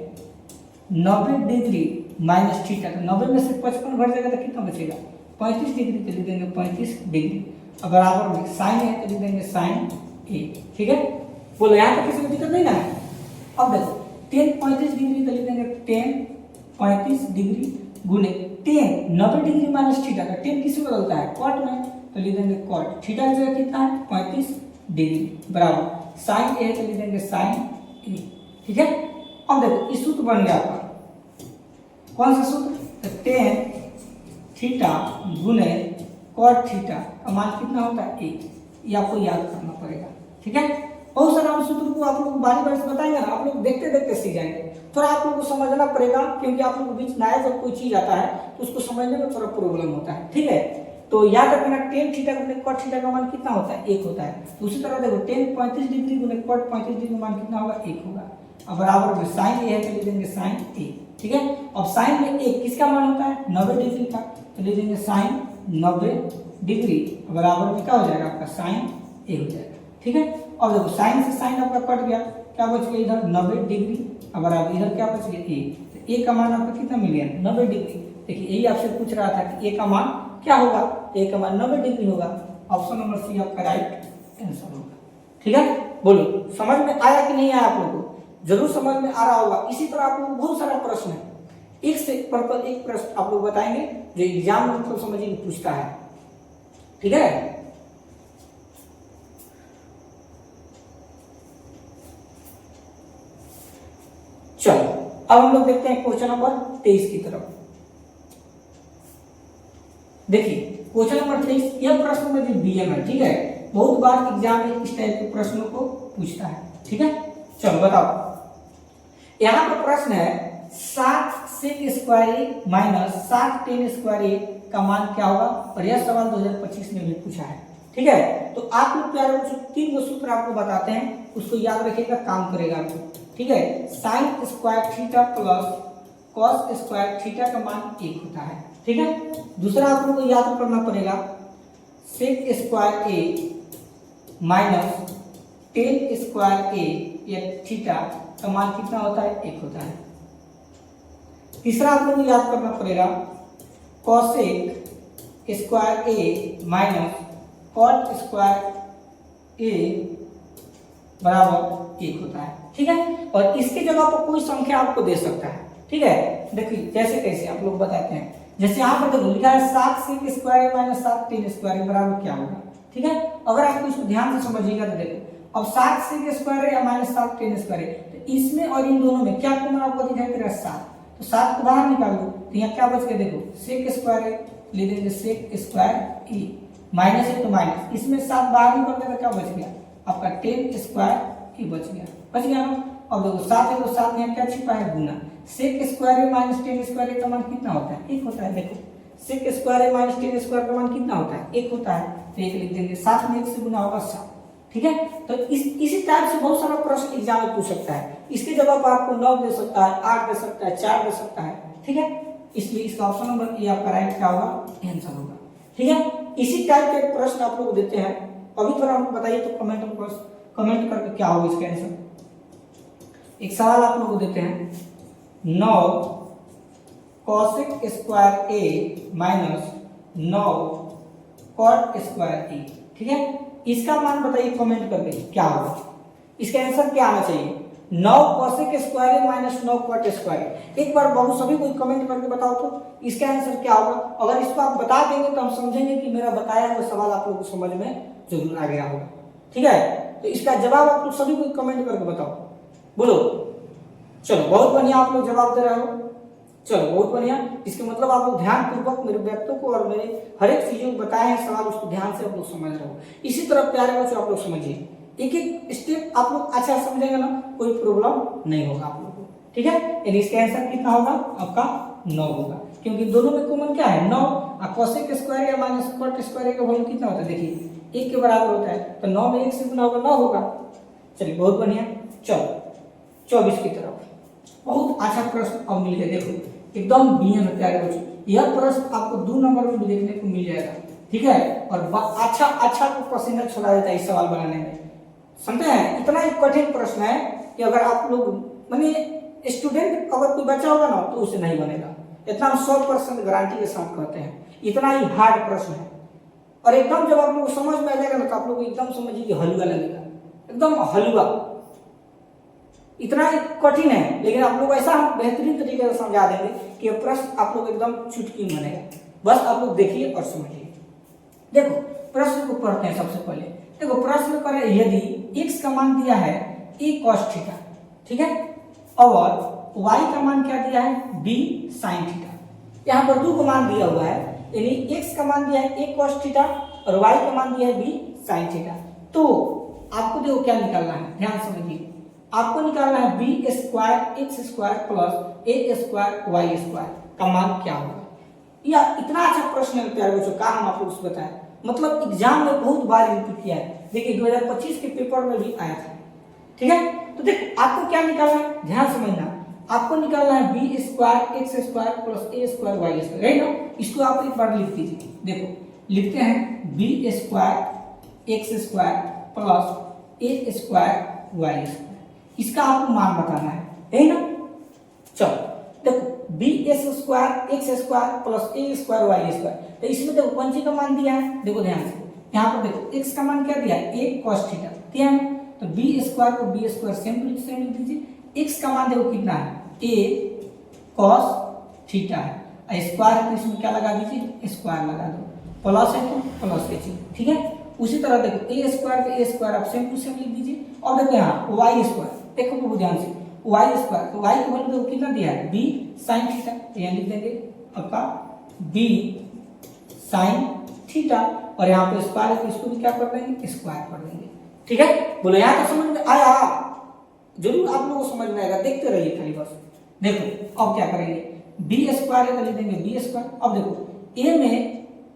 90 डिग्री माइनस थीटा, तो 90 में से 55 घट जाएगा तो कितना बचेगा 35 डिग्री, तो लिख देंगे 35 डिग्री। अब बराबर में साइन है तो लिख देंगे साइन ए। ठीक है, बोलो यहाँ तक किसी को दिक्कत नहीं ना है। अब देखो tan 35 डिग्री तो लिख देंगे tan 35 डिग्री गुने tan 90 डिग्री माइनस थीटा का tan किस में बदलता है कॉट में, तो लिख देंगे कॉट, थीटा की जगह कितना है 35 डिग्री बराबर साइन ए, तो लिख देंगे साइन ए। ठीक है, अब देखो इस सूत्र बन गया आपका, कौन सा सूत्र, तो tan थीटा गुने कॉट थीटा का मान कितना होता है 1, ये आपको याद करना पड़ेगा। ठीक है, बहुत सारा हम सूत्र को आप लोग बारी बारी से बताएंगे ना, आप लोग देखते देखते सीख जाएंगे। थोड़ा आप लोग को समझना पड़ेगा क्योंकि आप लोग के बीच नया जब कोई चीज आता है तो उसको समझने में थोड़ा प्रॉब्लम होता है। ठीक है, तो याद रखना tan थीटा गुने cot थीटा का मान कितना होता है 1 होता है। तो उसी तरह देखो tan 35 डिग्री गुने cot 35 डिग्री का मान कितना होगा 1 होगा। अब बराबर में sin a है तो लिख देंगे sin a। ठीक है, अब sin में 1 किसका मान होता है 90 डिग्री का, तो लिख देंगे sin 90 डिग्री बराबर में क्या हो जाएगा आपका sin a हो जाएगा। ठीक है, अब देखो sin से sin आपका कट गया, क्या बच गया इधर 90 डिग्री, अब बराबर इधर क्या बच गया a, तो a का मान आपका कितना मिल गया 90 डिग्री। देखिए यही आपसे पूछ रहा था कि a का मान क्या होगा, a का मान 90 डिग्री होगा। ऑप्शन नंबर सी आपका राइट आंसर होगा। ठीक है, बोलो समझ में आया कि नहीं आया, आप लोगों को जरूर समझ में आ रहा होगा। इसी तरह आप लोगों को बहुत सारा प्रश्न है, एक से पर एक प्रश्न आप लोग बताएंगे जो एग्जाम में मतलब समझिए पूछता है। ठीक है, चलो अब हम लोग देखते हैं क्वेश्चन नंबर 23 की तरफ। देखिए क्वेश्चन नंबर 23 यह प्रश्न में जो बीएम है, ठीक है, बहुत बार एग्जाम में इस टाइप के प्रश्नों को पूछता है। ठीक है, चलो बताओ, यहाँ पर प्रश्न है 7 sec स्क्वायर ए माइनस 7 tan स्क्वायर ए का मान क्या होगा, और यह सवाल 2025 में भी पूछा है। ठीक है, तो आप लोग प्यारे बच्चों 3 सूत्र आपको बताते हैं, उसको याद रखिएगा, काम करेगा आपको। ठीक है, sin square theta plus cos square theta का मान 1 होता है। ठीक है, दूसरा आप लोगों को याद करना पड़ेगा sec स्क्वायर ए माइनस tan स्क्वायर ए या थीटा का मान कितना होता है 1 होता है। तीसरा आप लोगों को याद करना पड़ेगा cosec स्क्वायर ए माइनस cot स्क्वायर ए बराबर 1 होता है। ठीक है, और इसके जगह पर कोई संख्या आपको दे सकता है। ठीक है, देखिए जैसे कैसे आप लोग बताते हैं, जैसे यहाँ पर देखो लिखा है 7 sec स्क्वायर ए माइनस 7 tan स्क्वायर बराबर क्या होगा। ठीक है, अगर आप इसको ध्यान से समझिएगा तो देखो अब 7 sec स्क्वायर ए माइनस 7 tan स्क्वायर, तो इसमें और इन दोनों में क्या कॉमन आपको दिखाई दे रहा है 7, तो 7 को बाहर निकाल दो, तो यहाँ क्या बच गया देखो sec स्क्वायर ए, ले देंगे sec स्क्वायर ए, माइनस है तो माइनस, इसमें 7 बाहर निकल गया तो क्या बच गया आपका tan स्क्वायर ए बच गया ना। अब देखो 7 है तो 7 में क्या छिपा है गुना, sec स्क्वायर ए माइनस tan स्क्वायर ए का मान कितना होता है 1 होता है। देखो sec स्क्वायर ए माइनस tan स्क्वायर का मान कितना होता है 1 होता है, तो 1 लिख देंगे, 7 में 1 से गुना होगा 7। ठीक है, तो इसी टाइप से बहुत सारा प्रश्न एग्जाम में पूछ सकता है, इसके जगह पर आपको 9 दे सकता है, 8 दे सकता है, 4 दे सकता है। ठीक है, इसलिए इसका ऑप्शन नंबर ए आपका राइट क्या होगा आंसर होगा। ठीक है, इसी टाइप के प्रश्न आप लोग देते हैं, अभी थोड़ा हमको बताइए तो कमेंट करके क्या होगा इसका आंसर। एक सवाल आप लोग को देते हैं 9 cosec स्क्वायर ए माइनस 9 cot स्क्वायर ए। ठीक है, इसका मान बताइए कमेंट करके क्या होगा, इसका आंसर क्या आना चाहिए। 9 cosec स्क्वायर है माइनस 9 cot स्क्वायर। एक बार बहुत सभी कोई कमेंट करके बताओ तो इसका आंसर क्या होगा। अगर इसको आप बता देंगे तो हम समझेंगे कि मेरा बताया हुआ सवाल आप लोगों को समझ में जरूर आ गया होगा। ठीक है, तो इसका जवाब आप लोग सभी कोई कमेंट करके बताओ, बोलो। चलो बहुत बढ़िया, आप लोग जवाब दे रहे हो, चलो बहुत बढ़िया। इसके मतलब आप लोग ध्यान पूर्वक मेरे व्यक्तियों को और मेरे हर एक चीजों को बताए हैं सवाल, उसको ध्यान से आप लोग समझ रहे हो। इसी तरह प्यारे बच्चों आप लोग समझिए, एक एक स्टेप आप लोग अच्छा समझेंगे ना, कोई प्रॉब्लम नहीं होगा आप लोग को। ठीक है, यानी इसका आंसर कितना होगा आपका 9 होगा, क्योंकि दोनों में कॉमन क्या है 9। और cosec स्क्वायर या माइनस cot स्क्वायर का वैल्यू कितना होता है, देखिए 1 के बराबर होता है, तो 9 में 1 से गुना होगा 9 होगा। चलिए बहुत बढ़िया, चलो 24 की तरफ बहुत अच्छा प्रश्न अब मिल गया। देखो एकदम बीएम है प्यारे बच्चों, यह प्रश्न आपको 2 नंबर में भी देखने को मिल जाएगा। ठीक है, और अच्छा अच्छा पसीना छुड़ा देता है इस सवाल बनाने में, समझे हैं। इतना ही कठिन प्रश्न है कि अगर आप लोग माने स्टूडेंट अगर कोई बच्चा होगा ना तो उसे नहीं बनेगा, इतना हम 100% गारंटी के साथ कहते हैं। इतना ही हार्ड प्रश्न है, और एकदम जब आप लोग समझ में आ जाएगा ना तो आप लोग एकदम समझिए कि हलवा लगेगा, एकदम हलवा। इतना ही कठिन है, लेकिन आप लोग ऐसा हम बेहतरीन तरीके से समझा देंगे कि यह प्रश्न आप लोग एकदम चुटकी में बनेगा। बस आप लोग देखिए और समझिए। देखो प्रश्न को पढ़ते हैं सबसे पहले। देखो प्रश्न पर यदि x का मान दिया है a cos थीटा, ठीक है, और y का मान क्या दिया है b sin थीटा। यहाँ पर 2 का मान दिया हुआ है, यानी x का मान दिया है a cos थीटा और y का मान दिया है b sin थीटा। तो आपको देखो क्या निकालना है, ध्यान समझिए। आपको निकालना है b square x square plus a square y square का मान क्या होगा। या इतना अच्छा प्रश्न है प्यारे बच्चों, का हम आप लोग को बताएं, मतलब एग्जाम में बहुत बार रिपीट किया है। देखिए 2025 के पेपर में भी आया था। ठीक है, तो देखो आपको क्या निकालना है, ध्यान समझना। आपको निकालना है B square X square plus A square Y square, right ना। इसको आप एक बार लिख दीजिए। देखो लिखते हैं B square X square plus A square Y square, इसका आपको मान बताना है ना। चलो देखो B S square X square plus A square Y square, तो इसमें देखो कौन सी का मान दिया है, देखो ध्यान से। यहाँ पर देखो x का मान क्या दिया है, a cos थीटा दिया है, तो b स्क्वायर को b स्क्वायर सेम लिख दीजिए। x का मान देखो कितना है, a cos थीटा है, स्क्वायर है तो इसमें क्या लगा दीजिए, स्क्वायर लगा दो, प्लस है तो प्लस के चीज। ठीक है, उसी तरह देखो a स्क्वायर का a स्क्वायर आप सेम टू सेम लिख दीजिए। और देखो यहाँ y स्क्वायर, देखो बहुत ध्यान से, y स्क्वायर, तो y का वैल्यू कितना दिया है, b sin थीटा, तो यहाँ लिख देंगे आपका b sin थीटा, और यहाँ पे स्क्वायर है तो इसको भी क्या कर देंगे, स्क्वायर कर देंगे। ठीक है, बोलो यहाँ तो समझ में आया, जरूर आप लोगों को समझ में आएगा, देखते रहिए खाली बस। देखो अब क्या करेंगे, बी स्क्वायर है तो लिख देंगे बी स्क्वायर। अब देखो ए में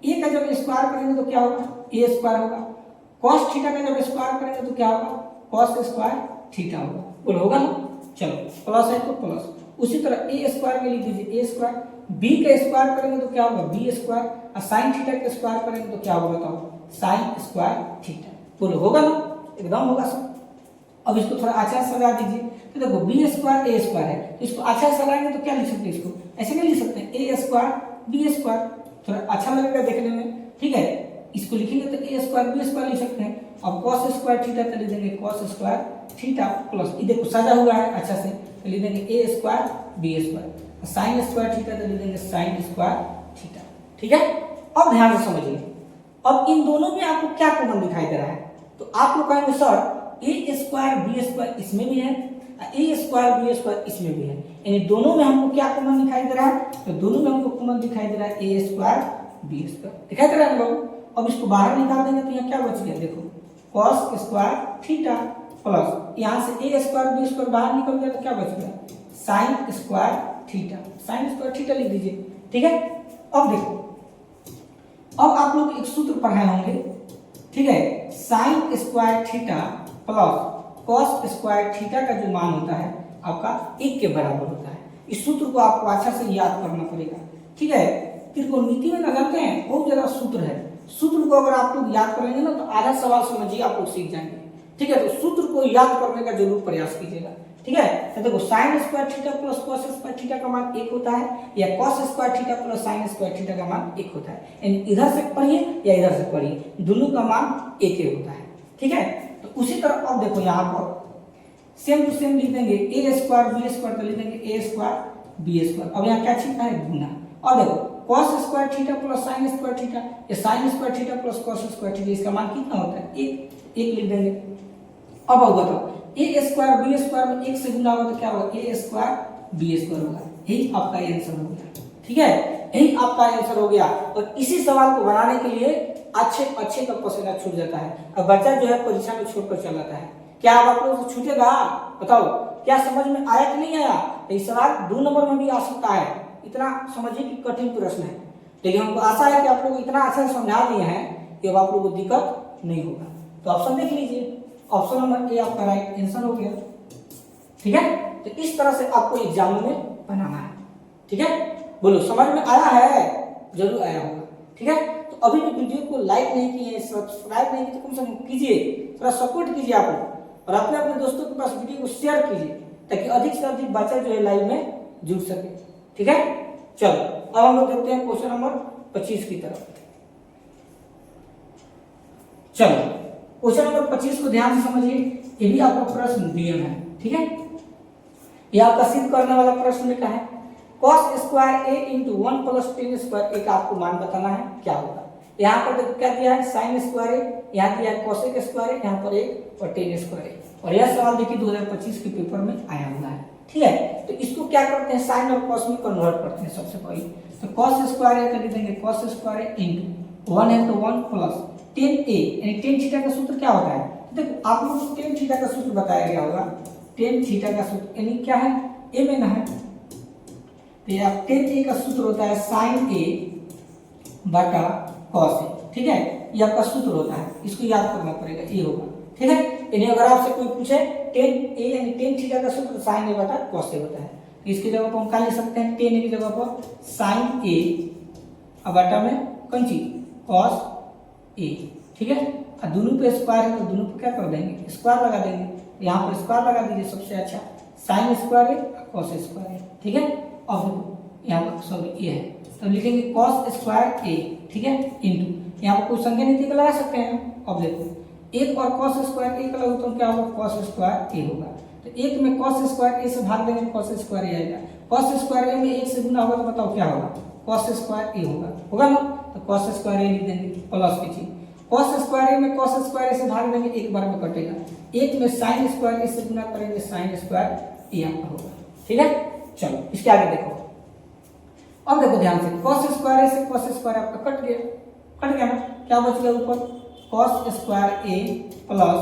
ए का जब स्क्वायर करेंगे तो क्या होगा, ए स्क्वायर होगा। cos थीटा का जब स्क्वायर करेंगे तो क्या होगा, cos स्क्वायर थीटा होगा, बोलो होगा ना। चलो प्लस है तो प्लस, उसी तरह ए स्क्वायर में लिख दीजिए ए स्क्वायर, बी का स्क्वायर करेंगे तो क्या होगा बी स्क्वायर, और साइन थीटा का स्क्वायर करेंगे तो क्या होगा बताओ, साइन स्क्वायर थीटा, बोलो होगा ना, एकदम होगा सर। अब इसको थोड़ा अच्छा सजा दीजिए, तो देखो बी स्क्वायर ए स्क्वायर है, तो इसको अच्छा सजाएंगे तो क्या लिख सकते हैं, इसको ऐसे नहीं लिख सकते, ए स्क्वायर बी स्क्वायर, थोड़ा अच्छा लगेगा देखने में। ठीक है, इसको लिखेंगे तो ए स्क्वायर बी स्क्वायर लिख सकते हैं। अब cos स्क्वायर थीटा तो लिख देंगे cos स्क्वायर थीटा प्लस, ये देखो सजा हुआ है अच्छा से, तो लिख देंगे A square B square, sine square theta तो लिख देंगे साइन स्क्वायर थीटा। ठीक है, अब ध्यान से समझिए। अब इन दोनों में आपको क्या कॉमन दिखाई दे रहा है, तो आप लोग कहेंगे सर ए स्क्वायर बी स्क्वायर इसमें भी है, ए स्क्वायर बी स्क्वायर इसमें भी है, यानी दोनों में हमको क्या कॉमन दिखाई दे रहा है, तो दोनों में हमको कॉमन दिखाई दे रहा है ए स्क्वायर बी स्क्वायर दिखाई दे रहा है लोग। अब इसको बाहर निकाल देंगे तो यहाँ क्या बच गया, देखो cos स्क्वायर थीटा प्लस यहाँ से ए स्क्वायर बी स्क्वायर बाहर निकल गया तो क्या बच गया, sign square theta, sine square theta लिख दीजिए। ठीक है, अब देखो अब आप लोग एक सूत्र पढ़ाए होंगे, ठीक है, sign square theta plus cos square theta का जो मान होता है आपका 1 के बराबर होता है। इस सूत्र को आपको अच्छा से याद करना पड़ेगा। ठीक है, त्रिकोणमिति में ना जानते हैं बहुत ज्यादा सूत्र है, सूत्र को अगर आप लोग याद करेंगे ना तो आधा सवाल समझिए आप लोग सीख जाएंगे। ठीक है, तो सूत्र को याद करने का जरूर प्रयास कीजिएगा। ठीक है, तो देखो sine square theta plus cos square theta का मान 1 होता है, या cos square theta plus sine square theta का मान 1 होता है, यानी इधर से पढ़िए या इधर से पढ़िए, दोनों का मान 1 ही होता है। ठीक है, तो उसी तरह अब देखो यहाँ पर सेम टू सेम लिख देंगे ए स्क्वायर बी स्क्वायर, तो लिख देंगे ए स्क्वायर बी स्क्वायर। अब यहाँ क्या चीज है, गुना। और देखो cos square theta plus sin square theta, ये sin square theta plus cos square theta, इसका मान कितना होता है, एक लिख देंगे। अब आओ बताओ ए स्क्वायर बी स्क्वायर में एक से गुना होगा तो क्या होगा, ए स्क्वायर बी स्क्वायर होगा। यही आपका आंसर हो गया, ठीक है, यही आपका आंसर हो गया। और इसी सवाल को बनाने के लिए अच्छे का पसीना छूट जाता है। अब बच्चा जो है परीक्षा में छोड़कर चल जाता है, क्या आप लोगों को छूटेगा, बताओ क्या समझ में आया कि नहीं आया। इस सवाल 2 नंबर में भी आ सकता है, इतना समझिए कि कठिन प्रश्न है, लेकिन हमको आशा है कि आप लोग इतना अच्छा समझा दिए हैं कि अब आप लोगों को दिक्कत नहीं होगा। तो ऑप्शन देख लीजिए, ऑप्शन नंबर ए आपका राइट आंसर हो गया, ठीक है। तो इस तरह से आपको एग्जाम में बनाना है, ठीक है। बोलो समझ में आया है, जरूर आया होगा, ठीक है। तो अभी भी वीडियो को लाइक नहीं किए, सब्सक्राइब नहीं किए तो कम से कम कीजिए, थोड़ा सपोर्ट कीजिए आप लोग, और अपने दोस्तों के पास वीडियो को शेयर कीजिए ताकि अधिक से अधिक बच्चा जो है लाइव में जुड़ सके, ठीक है। चलो अब हम लोग देखते हैं क्वेश्चन नंबर 25 की तरफ। चलो क्वेश्चन नंबर 25 को ध्यान से समझिए, ये भी आपका प्रश्न डीएम है, ठीक है। ये आपका सिद्ध करने वाला प्रश्न में क्या है, cos square a into 1 plus ten square a का आपको मान बताना है, क्या होगा। यहाँ पर देखो क्या दिया है, साइन स्क्वायर a, यहाँ दिया है कोसेक स्क्वायर a, यहाँ पर एक और टेन स्क्वायर a। और यह सवाल देखिए 2025 के पेपर में आया हुआ है, ठीक है। तो इसको क्या करते हैं, साइन और कॉस में कन्वर्ट करते हैं सबसे पहले। तो cos स्क्वायर a कर देंगे cos स्क्वायर a इंटू 1 है तो 1 प्लस टेन a, यानी टेन थीटा का सूत्र क्या होता है, देखो आप लोगों को टेन थीटा का सूत्र बताया गया होगा। टेन थीटा का सूत्र यानी क्या है, a में ना है, तो ये टेन ए का सूत्र होता है साइन ए बटा कॉस ए, ठीक है। ये आपका सूत्र होता है, इसको याद करना पड़ेगा, ये होगा, ठीक है। यानी अगर आपसे कोई पूछे टेन ए यानी टेन थीटा का सूत्र साइन ए बटा कॉस ए होता है, तो इसकी जगह पर हम क्या लिख सकते हैं, टेन ए की जगह पर साइन ए बटा में कौन चीज कॉस ए, ठीक है। और दोनों पे स्क्वायर है तो दोनों पे क्या कर देंगे, स्क्वायर लगा देंगे। यहाँ पर स्क्वायर लगा दीजिए, सबसे अच्छा साइन स्क्वायर है कॉस स्क्वायर है, ठीक है। अब देखो यहाँ पर सॉरी ये है, तो लिखेंगे cos स्क्वायर a, ठीक है, इंटू यहाँ पर कोई संख्या नहीं लगा सकते हैं। अब देखो एक और cos स्क्वायर a का लगो तो क्या होगा, cos स्क्वायर a होगा। तो एक में cos स्क्वायर a से भाग देंगे cos स्क्वायर a आएगा, cos स्क्वायर a में एक से गुना होगा तो बताओ क्या होगा, cos स्क्वायर a होगा ना। तो cos स्क्वायर a लिख देंगे प्लस की चीज, cos स्क्वायर a में cos स्क्वायर a से भाग देंगे, एक बार में कटेगा। एक में sin स्क्वायर a से गुना करेंगे sin स्क्वायर a आपका होगा, ठीक है। चलो इसके आगे देखो, अब देखो ध्यान से cos स्क्वायर से cos स्क्वायर आपका कट गया ना, क्या बच गया ऊपर cos square a plus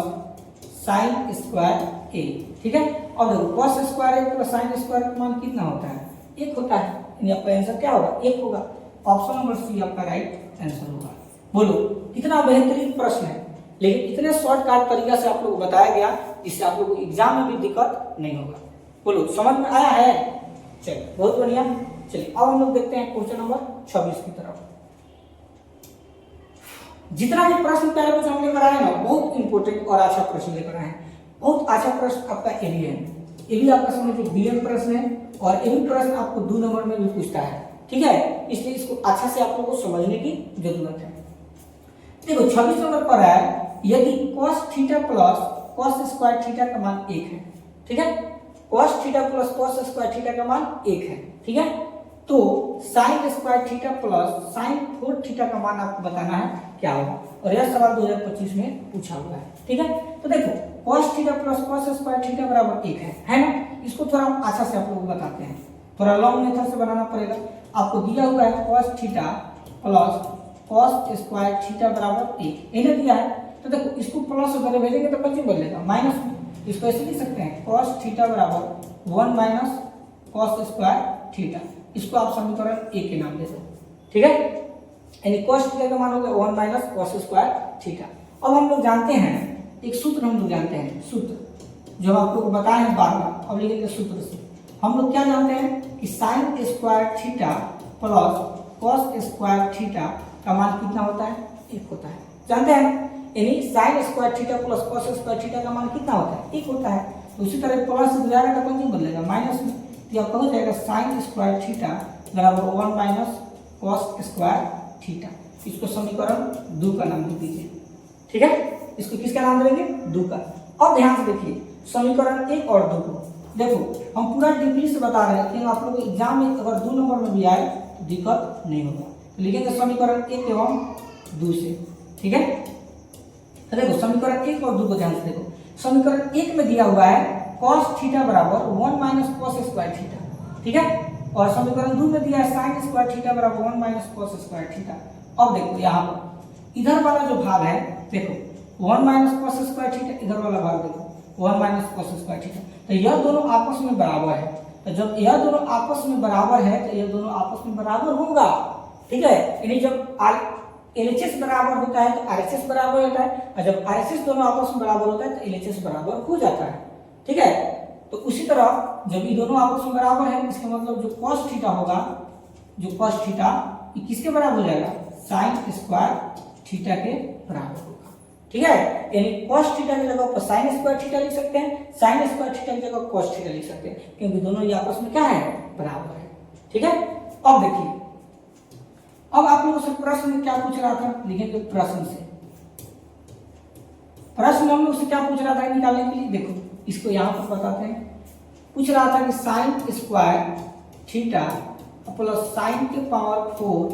sin square a, ठीक है। अब देखो cos square a plus sin square का मान कितना होता है, 1 होता है, यानी आपका आंसर क्या होगा, 1 होगा। ऑप्शन नंबर सी आपका राइट आंसर होगा। बोलो कितना बेहतरीन प्रश्न है, लेकिन इतने शॉर्टकट तरीका से आप लोग को बताया गया जिससे आप लोग को एग्जाम में भी दिक्कत नहीं होगा। बोलो समझ में आया है, चलिए बहुत बढ़िया। चलिए अब हम लोग देखते हैं क्वेश्चन नंबर 26 की तरफ। जितना भी प्रश्न पहले कुछ हम लेकर आए ना, बहुत इंपॉर्टेंट और अच्छा प्रश्न लेकर आए हैं। बहुत अच्छा प्रश्न आपका ये भी है, ये भी आपका समझिए बीएम प्रश्न है, और ये भी प्रश्न आपको 2 नंबर में भी पूछता है, ठीक है। इसलिए इसको अच्छा से आप लोगों को समझने की जरूरत है। देखो 26 नंबर पर है, यदि cos theta plus cos square theta का मान 1 है, ठीक है। cos theta plus cos square theta का मान 1 है, ठीक है। तो sin square theta plus sin 4 theta का मान आपको बताना है क्या होगा, और यह सवाल 2025 में पूछा हुआ है, ठीक है। तो देखो cos theta plus cos square theta बराबर 1 है ना। इसको थोड़ा हम अच्छा से आप लोगों को बताते हैं, थोड़ा लॉन्ग मेथड से बनाना पड़ेगा। आपको दिया हुआ है cos theta plus cos square theta बराबर 1, इन्हें दिया है। तो देखो इसको प्लस अगर भेजेंगे तो कैसे बदलेगा, माइनस में, इसको ऐसे लिख सकते हैं cos थीटा बराबर 1 माइनस cos स्क्वायर थीटा। इसको आप समीकरण 1 के नाम दे दो, ठीक है। यानी cos थीटा का मान हो गया 1 माइनस cos स्क्वायर थीटा। अब हम लोग जानते हैं एक सूत्र, हम लोग जानते हैं सूत्र जो आप लोग को बताए हैं बार-बार। अब लिखेंगे सूत्र से हम लोग क्या जानते हैं कि sin square theta plus cos square theta का मान कितना होता है, 1 होता है, जानते हैं। यानी sin square theta plus cos square theta का मान कितना होता है, 1 होता है। उसी तरह प्लस से जाएगा तो कौन सी बदलेगा, माइनस में, तो आपका हो जाएगा sin स्क्वायर थीटा बराबर 1 माइनस cos स्क्वायर थीटा। इसको समीकरण 2 का नाम दे दीजिए, ठीक है। इसको किसका नाम देंगे, 2 का। अब ध्यान से देखिए समीकरण 1 और 2 को देखो हम पूरा डिटेल से बता रहे हैं कि आप लोग एग्जाम में अगर 2 नंबर में भी आए तो दिक्कत नहीं होगा। तो लिखेंगे समीकरण 1 एवं 2 से, ठीक है। तो देखो समीकरण 1 और 2 को ध्यान से देखो। समीकरण 1 में दिया हुआ है cos थीटा बराबर 1 माइनस cos स्क्वायर थीटा, ठीक है। और समीकरण 2 में दिया है sin स्क्वायर थीटा बराबर 1 माइनस cos स्क्वायर थीटा। अब देखो यहाँ पर इधर वाला जो भाग है देखो 1 माइनस cos स्क्वायर थीटा, इधर वाला भाग देखो 1 माइनस cos स्क्वायर थीटा। तो यह दोनों आपस में बराबर है। तो जब यह दोनों आपस में बराबर है तो यह दोनों आपस में बराबर होगा, ठीक है। यानी जब LHS बराबर होता है तो RHS बराबर होता है, और जब RHS दोनों आपस में बराबर होता है तो LHS बराबर हो जाता है, ठीक है। तो उसी तरह जब ये दोनों आपस में बराबर है इसका मतलब जो cos थीटा होगा, जो cos थीटा ये किसके बराबर हो जाएगा, sin स्क्वायर थीटा के बराबर होगा, ठीक है। यानी cos थीटा की जगह पर sin स्क्वायर थीटा लिख सकते हैं, sin स्क्वायर थीटा की जगह cos थीटा लिख सकते हैं, क्योंकि दोनों ये आपस में क्या है, बराबर है, ठीक है। अब देखिए अब आप लोगों से प्रश्न में क्या पूछ रहा था, लिखेंगे प्रश्न से। प्रश्न हम लोग से क्या पूछ रहा था निकालने के लिए, देखो इसको यहाँ पर बताते हैं। पूछ रहा था कि sign square theta plus sign के पावर 4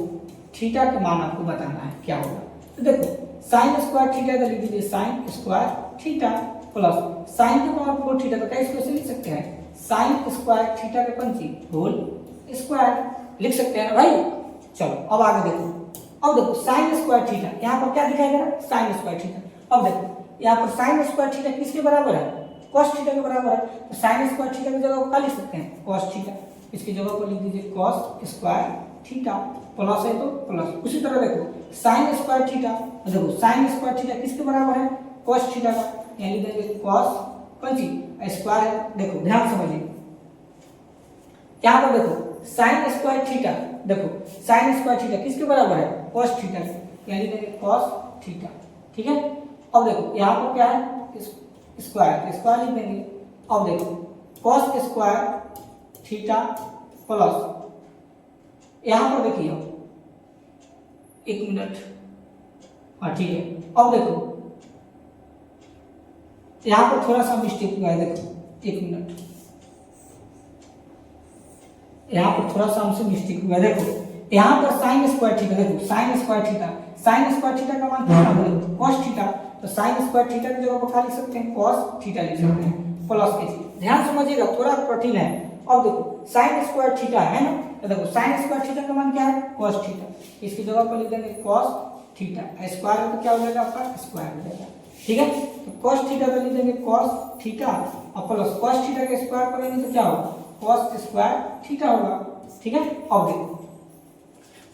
थीटा के मान आपको बताना है क्या होगा। तो देखो साइन स्क्वायर थीटा का लिख दीजिए sign square theta plus sign के पावर 4 थीटा, तो क्या इसको ऐसे लिख सकते हैं साइन स्क्वायर थीटा के पंची होल स्क्वायर लिख सकते हैं ना भाई। चलो अब आगे देखो। अब देखो साइन स्क्वायर थीटा यहाँ पर क्या दिखाई दे रहा है, साइन स्क्वायर थीटा। अब देखो यहाँ पर साइन स्क्वायर थीटा किसके बराबर है, cos थीटा के बराबर है। तो साइन स्क्वायर थीटा की जगह क्या लिख सकते हैं, cos थीटा। इसकी जगह पर लिख दीजिए cos स्क्वायर थीटा, प्लस है तो प्लस। उसी तरह देखो साइन स्क्वायर थीटा, देखो साइन स्क्वायर थीटा किसके बराबर है, cos थीटा का, यानी लिख देंगे cos पंची स्क्वायर है। देखो ध्यान समझिए यहाँ पर देखो साइन स्क्वायर थीटा, देखो साइन स्क्वायर थीटा किसके बराबर है, cos थीटा के, यानी देंगे cos थीटा, ठीक है। अब देखो यहाँ पर क्या है स्क्वायर, स्क्वायर लिख देंगे। अब देखो cos स्क्वायर थीटा प्लस यहाँ पर देखिए एक मिनट, हाँ ठीक है। अब देखो यहाँ पर थोड़ा सा मिस्टेक हुआ है, देखो एक मिनट, यहाँ पर थोड़ा सा हमसे मिस्टेक हुआ है। देखो यहाँ पर साइन स्क्वायर थीटा, देखो sine square theta, sine square theta का मान कितना है, cos थीटा। तो साइन स्क्वायर थीटा की जगह पर क्या लिख सकते हैं, cos थीटा लिख सकते हैं प्लस के। ध्यान समझिएगा थोड़ा कठिन है। अब देखो साइन स्क्वायर थीटा है ना, तो देखो साइन स्क्वायर थीटा का मान क्या है, cos थीटा। इसकी जगह पर लिख देंगे cos थीटा, स्क्वायर तो क्या हो जाएगा आपका स्क्वायर हो जाएगा, ठीक है। तो cos थीटा का लिख देंगे cos थीटा और प्लस cos थीटा के स्क्वायर करेंगे तो क्या होगा, cos स्क्वायर थीटा होगा, ठीक है। अब देखो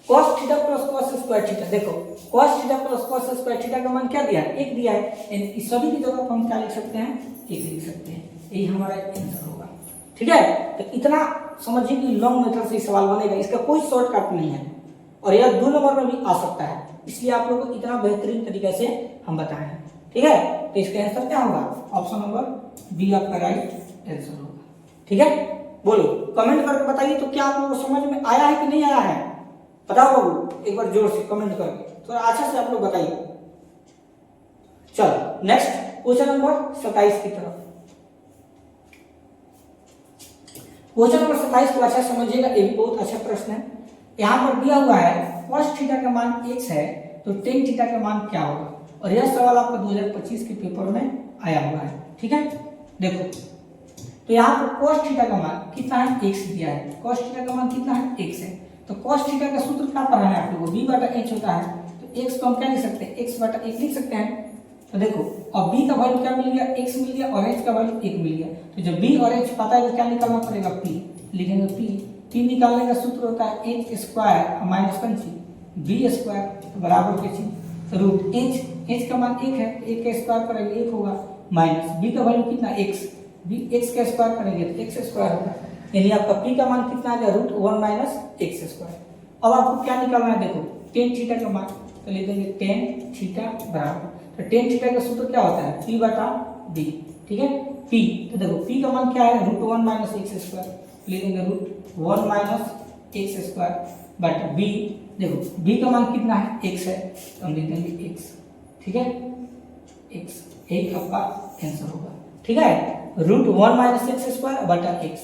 cos theta plus cos square theta, देखो cos theta plus cos square theta का मान क्या दिया है, 1 दिया है। यानी इस सभी की जगह पर हम क्या लिख सकते हैं, 1 लिख सकते हैं। यही हमारा आंसर होगा, ठीक है। तो इतना समझिए कि लॉन्ग मेथड से सवाल बनेगा, इसका कोई शॉर्टकट नहीं है और यह 2 नंबर में भी आ सकता है, इसलिए आप लोगों को इतना बेहतरीन तरीके से हम बताए हैं, ठीक है। तो इसका आंसर क्या होगा, ऑप्शन नंबर बी आपका राइट आंसर होगा, ठीक है। बोलो कमेंट करके बताइए तो क्या आप लोगों को समझ में आया है कि नहीं आया है, बताओ बाबू एक बार जोर से कमेंट करके थोड़ा अच्छा से आप लोग बताइए। चलो नेक्स्ट क्वेश्चन नंबर 27 की तरफ। क्वेश्चन नंबर 27 को अच्छा समझिएगा, ये भी बहुत अच्छा प्रश्न है। यहाँ पर दिया हुआ है cos थीटा का मान x है तो tan थीटा का मान क्या होगा, और यह सवाल आपका 2025 के पेपर में आया हुआ है, ठीक है। देखो तो यहाँ पर cos थीटा का मान कितना है, x दिया है, cos थीटा का मान कितना है, x है। तो cos थीटा का सूत्र क्या पढ़ा है आप लोगों को, b बटा h होता है। तो x को हम क्या लिख सकते हैं, x बटा 1 लिख सकते हैं। तो देखो अब b का वैल्यू क्या मिल गया, x मिल गया, और h का वैल्यू 1 मिल गया। तो जब b और h पता है तो क्या निकालना पड़ेगा, p लिखेंगे। p निकालने का सूत्र होता है h स्क्वायर माइनस पंची b स्क्वायर बराबर के चीज रूट h का मान 1 है, 1 का स्क्वायर करेंगे 1 होगा, माइनस b का वैल्यू कितना x, x का स्क्वायर करेंगे तो x स्क्वायर होगा, यानी आपका p का मान कितना आ गया, रूट 1 माइनस x स्क्वायर। अब आपको क्या निकालना है, देखो tan थीटा का मान, तो लिख देंगे tan थीटा बराबर, तो tan थीटा का सूत्र क्या होता है, p बटा b, ठीक है। p तो देखो p का मान क्या है, रूट 1 माइनस x स्क्वायर, लिख देंगे रूट 1 माइनस x स्क्वायर बटा b, देखो b का मान कितना है, x है, तो हम लिख देंगे x, ठीक है, x, यही आपका आंसर होगा, ठीक है। रूट 1 माइनस एक्स स्क्वायर बटा x,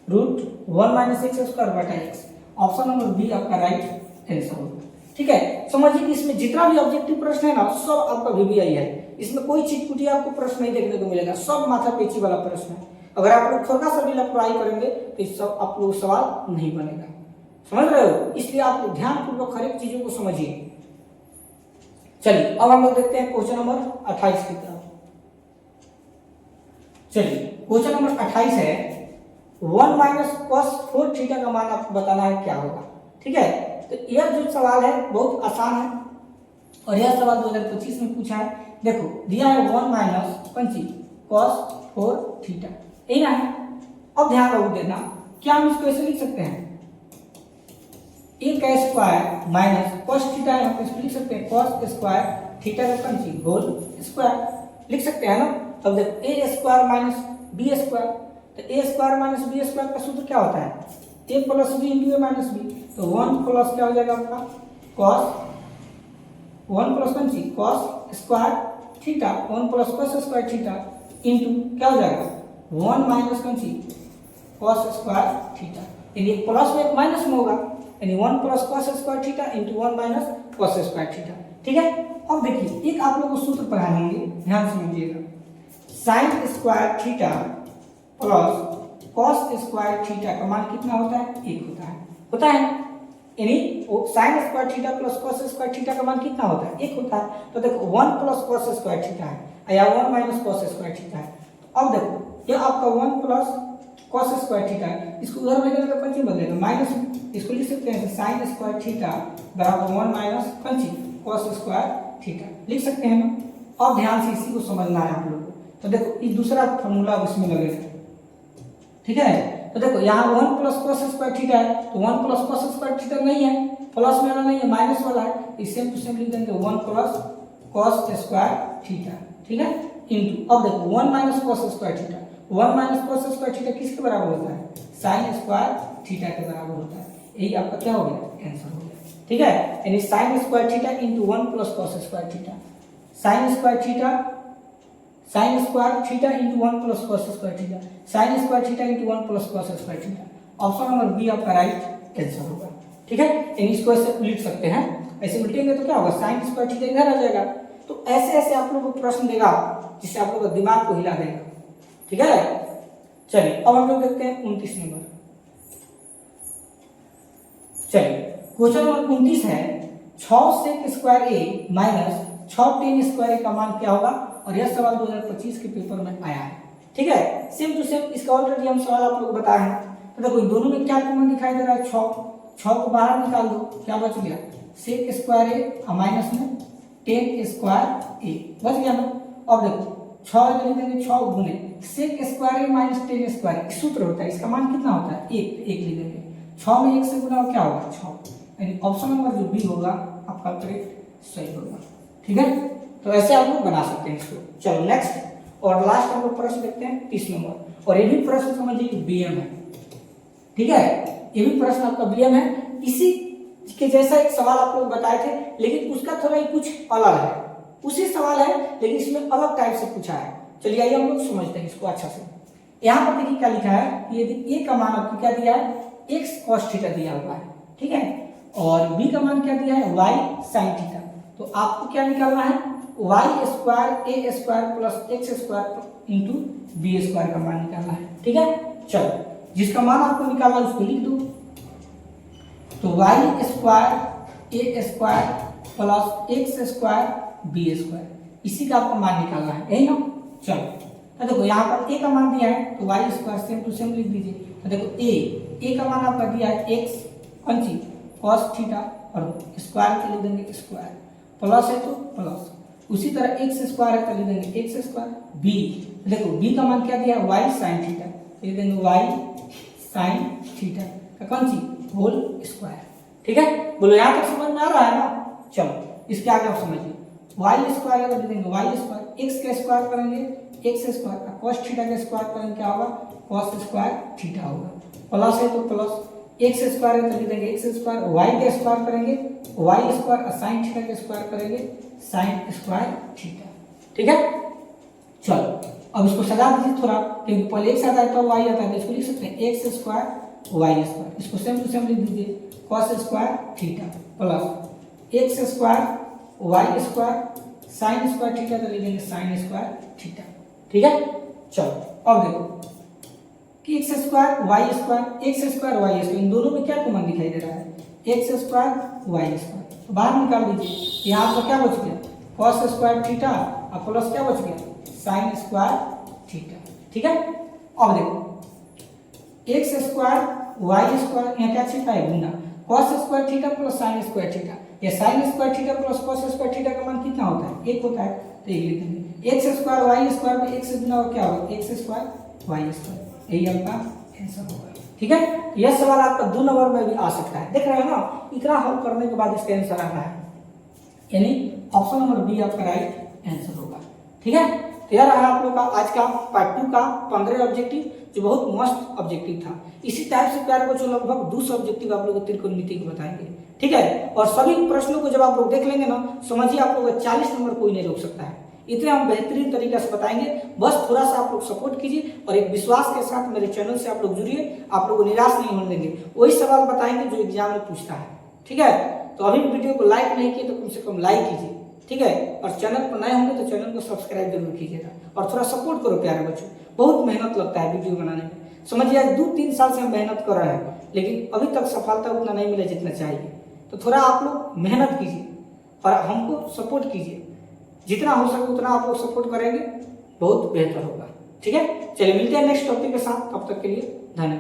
root 1 minus x square बटा एक्स। ऑप्शन नंबर बी आपका राइट आंसर होगा। ठीक है, समझिए कि इसमें जितना भी ऑब्जेक्टिव प्रश्न है ना सब आपका वीवीआई है, इसमें कोई चिटपुटी आपको प्रश्न नहीं देखने को मिलेगा, सब माथा पेची वाला प्रश्न है। अगर आप लोग थोड़ा सा भी लापरवाही करेंगे तो इस सब आप लोग सवाल नहीं बनेगा, समझ रहे हो? इसलिए आप लोग ध्यानपूर्वक हर एक चीजों को समझिए। चलिए अब हम लोग देखते हैं क्वेश्चन नंबर 28 की तरफ। चलिए क्वेश्चन नंबर 28 है 1 माइनस कॉस 4 थीटा का मान आपको बताना है क्या होगा। ठीक है, तो यह जो सवाल है बहुत आसान है और यह सवाल 2025 में पूछा है। देखो दिया है 1 माइनस कॉस 4 थीटा, यही ना है। अब ध्यान रखो देना, क्या हम इसको ऐसे लिख सकते हैं ए का स्क्वायर माइनस कॉस थीटा है, हम इसको लिख सकते हैं कॉस स्क्वायर थीटा का होल स्क्वायर लिख सकते हैं ना। अब देखो ए स्क्वायर माइनस बी स्क्वायर, तो ए स्क्वायर माइनस बी स्क्वायर का सूत्र क्या होता है ए प्लस बी इंटू ए माइनस बी, तो 1 प्लस क्या हो जाएगा आपका cos 1 plus cos square theta 1 plus cos square theta into क्या हो जाएगा 1 माइनस कॉस स्क्वायर थीटा, यानी एक प्लस में एक माइनस में होगा, यानी 1 plus cos square theta into 1 minus cos square theta. ठीक है, अब देखिए एक आप लोगों को सूत्र पढ़ाएंगे, ध्यान समझिएगा। Sign square theta plus cos square theta का मान कितना होता है 1 होता है यानी sine square theta plus cos square theta का मान कितना होता है 1 होता है। तो देखो 1 प्लस कॉस स्क्वायर थीटा है या 1 माइनस कॉस स्क्वायर थीटा है। अब देखो ये आपका 1 प्लस कॉस स्क्वायर थीटा है, इसको उधर में तो पंची बदलेगा माइनस, इसको लिख सकते हैं साइन स्क्वायर थीटा बराबर 1 माइनस कॉस स्क्वायर थीटा लिख सकते हैं ना। अब ध्यान से इसी को समझना है आप लोगों को। तो देखो ये दूसरा फॉर्मूला इसमें लगेगा। ठीक है, तो देखो यहाँ 1 प्लस कॉस स्क्वायर थीटा है, तो 1 प्लस कॉस स्क्वायर थीटा नहीं है, प्लस में वाला नहीं है, माइनस वाला है, सेम टू सेम लिख देंगे 1 प्लस कॉस स्क्वायर थीटा। ठीक है, इंटू अब देखो 1 minus cos square theta, 1 minus cos square theta किसके बराबर होता है साइन स्क्वायर थीटा के बराबर होता है। यही आपका क्या हो गया आंसर हो गया। ठीक है, यानी sine square theta into 1 plus cos square theta, sine square theta into 1 plus cos square theta, sine square theta into 1 plus cos square theta. Option number B आपका राइट आंसर होगा। ठीक है, यानी इसको ऐसे उलट सकते हैं, ऐसे उलटेंगे तो क्या होगा साइन स्क्वायर थीटा इधर आ जाएगा। तो ऐसे ऐसे आप लोगों को प्रश्न देगा जिससे आप लोगों का दिमाग को हिला देगा। ठीक है, चलिए अब हम लोग देखते हैं 29 नंबर। चलिए क्वेश्चन नंबर 29 है 6 सेक स्क्वायर ए माइनस 6 टेन स्क्वायर ए का मान क्या होगा, और यह सवाल 2025 के पेपर में आया है। ठीक है, सेम टू सेम इसका ऑलरेडी हम सवाल आप लोग बताए हैं। तो देखो दोनों में क्या कॉमन दिखाई दे रहा है 6 को बाहर निकाल दो, क्या बच गया सेक स्क्वायर ए माइनस में टेन स्क्वायर ए बच गया ना। अब देखो 6 लिख देंगे 6 गुने सेक स्क्वायर ए माइनस टेन स्क्वायर सूत्र होता है, इसका मान कितना होता है 1 लिख देंगे, 6 में 1 से गुना क्या होगा 6, यानी ऑप्शन नंबर जो बी होगा आपका करेक्ट सही होगा। ठीक है, तो ऐसे आप लोग बना सकते हैं इसको। चलो नेक्स्ट और लास्ट हम लोग प्रश्न देखते हैं 30 नंबर, और ये भी प्रश्न समझिए बीएम है। ठीक है, ये भी प्रश्न आपका बीएम है, इसी के जैसा एक सवाल आप लोग बताए थे, लेकिन उसका थोड़ा ही कुछ अलग है, उसी सवाल है लेकिन इसमें अलग टाइप से पूछा है। चलिए आइए हम लोग समझते हैं इसको अच्छा से। यहाँ पर देखिए क्या लिखा है, यदि ए का मान आपको क्या दिया है एक्स कॉस थीटा दिया हुआ है। ठीक है, और बी का मान क्या दिया है वाई साइन थीटा, तो आपको क्या निकालना है Y square A square plus X square into B square का मान निकालना है। ठीक है, चलो जिसका मान आपको निकालना है उसको लिख दो, तो Y square A square plus X square B square, इसी का आपको मान निकालना है, यही ना। चलो तो देखो यहाँ पर ए का मान दिया है तो Y square same to same लिख दीजिए। तो देखो ए का मान आपका दिया है एक्स पंची कॉस थीटा और स्क्वायर के लिख देंगे स्क्वायर, प्लस है तो प्लस, उसी तरह एक्स स्क्वायर है तो लिख देंगे एक्स स्क्वायर। बी देखो बी का मान क्या दिया है वाई साइन थीटा, लिख देंगे वाई साइन थीटा का कौन सी होल स्क्वायर। ठीक है, बोलो यहाँ तक समझ में आ रहा है ना। चलो इसके आगे आप समझिए वाई स्क्वायर है तो लिख देंगे वाई स्क्वायर, एक्स का स्क्वायर करेंगे एक्स स्क्वायर, कॉस थीटा का स्क्वायर करेंगे क्या होगा कॉस स्क्वायर थीटा होगा, प्लस है तो प्लस, एक्स स्क्वायर है तो लिख देंगे एक्स स्क्वायर, वाई का स्क्वायर करेंगे वाई स्क्वायर और साइन थीटा का स्क्वायर करेंगे साइन स्क्वायर थीटा। ठीक है, चलो अब इसको सजा दीजिए थोड़ा, क्योंकि पहले एक साथ आता है वाई आता है, तो इसको लिख सकते हैं एक्स स्क्वायर वाई स्क्वायर। इसको सेम टू सेम लिख दीजिए cos square theta plus X square Y square sine square theta, तो लिख देंगे साइन स्क्वायर थीटा। ठीक है, चलो अब देखो कि एक्स स्क्वायर वाई स्क्वायर इन दोनों में क्या कॉमन दिखाई दे रहा है, एक्स स्क्वायर वाई स्क्वायर, तो बाहर निकाल दीजिए। यहाँ आपका क्या बच गया, कॉस स्क्वायर थीटा और प्लस क्या बच गया, साइन स्क्वायर थीटा। ठीक है, अब देखो एक्स स्क्वायर वाई स्क्वायर, यहाँ क्या छिपा है गुना, cos square theta plus sine square theta, या sine square theta plus cos square theta का मान कितना होता है, एक होता है, तो एक लिख देंगे। एक्स स्क्वायर वाई स्क्वायर में एक से गुना और क्या होगा, एक्स स्क्वायर वाई स्क्वायर, यही आपका आंसर होगा। ठीक है, यह सवाल आपका 2 नंबर में भी आ सकता है, देख रहे हैं ना, इतना हल करने के बाद इसका आंसर आ रहा है, यानी ऑप्शन नंबर बी आपका राइट आंसर होगा। ठीक है, तो यह रहा आप लोग का आज का पार्ट 2 का 15 ऑब्जेक्टिव, जो बहुत मस्त ऑब्जेक्टिव था। इसी टाइप से प्यारे बच्चों लगभग 200 ऑब्जेक्टिव आप लोग को त्रिकोणमिति को बताएंगे। ठीक है, और सभी प्रश्नों को जब आप लोग देख लेंगे ना, समझिए आप लोग 40 नंबर कोई नहीं रोक सकता है, इतने हम बेहतरीन तरीके से बताएंगे। बस थोड़ा सा आप लोग सपोर्ट कीजिए और एक विश्वास के साथ मेरे चैनल से आप लोग जुड़िए, आप लोग को निराश नहीं होने देंगे, वही सवाल बताएंगे जो एग्जाम में पूछता है। ठीक है, तो अभी वीडियो को लाइक नहीं किए तो कम से कम लाइक कीजिए। ठीक है, और चैनल पर नए होंगे तो चैनल को सब्सक्राइब जरूर कीजिएगा और थोड़ा सपोर्ट करो प्यारे बच्चों, बहुत मेहनत लगता है वीडियो बनाने में। समझिए आज 2-3 साल से हम मेहनत कर रहे हैं, लेकिन अभी तक सफलता उतना नहीं मिला जितना चाहिए। तो थोड़ा आप लोग मेहनत कीजिए और हमको सपोर्ट कीजिए, जितना हो सके उतना आप लोग सपोर्ट करेंगे, बहुत बेहतर होगा। ठीक है, चलिए मिलते हैं नेक्स्ट टॉपिक के साथ, तब तक के लिए धन्यवाद।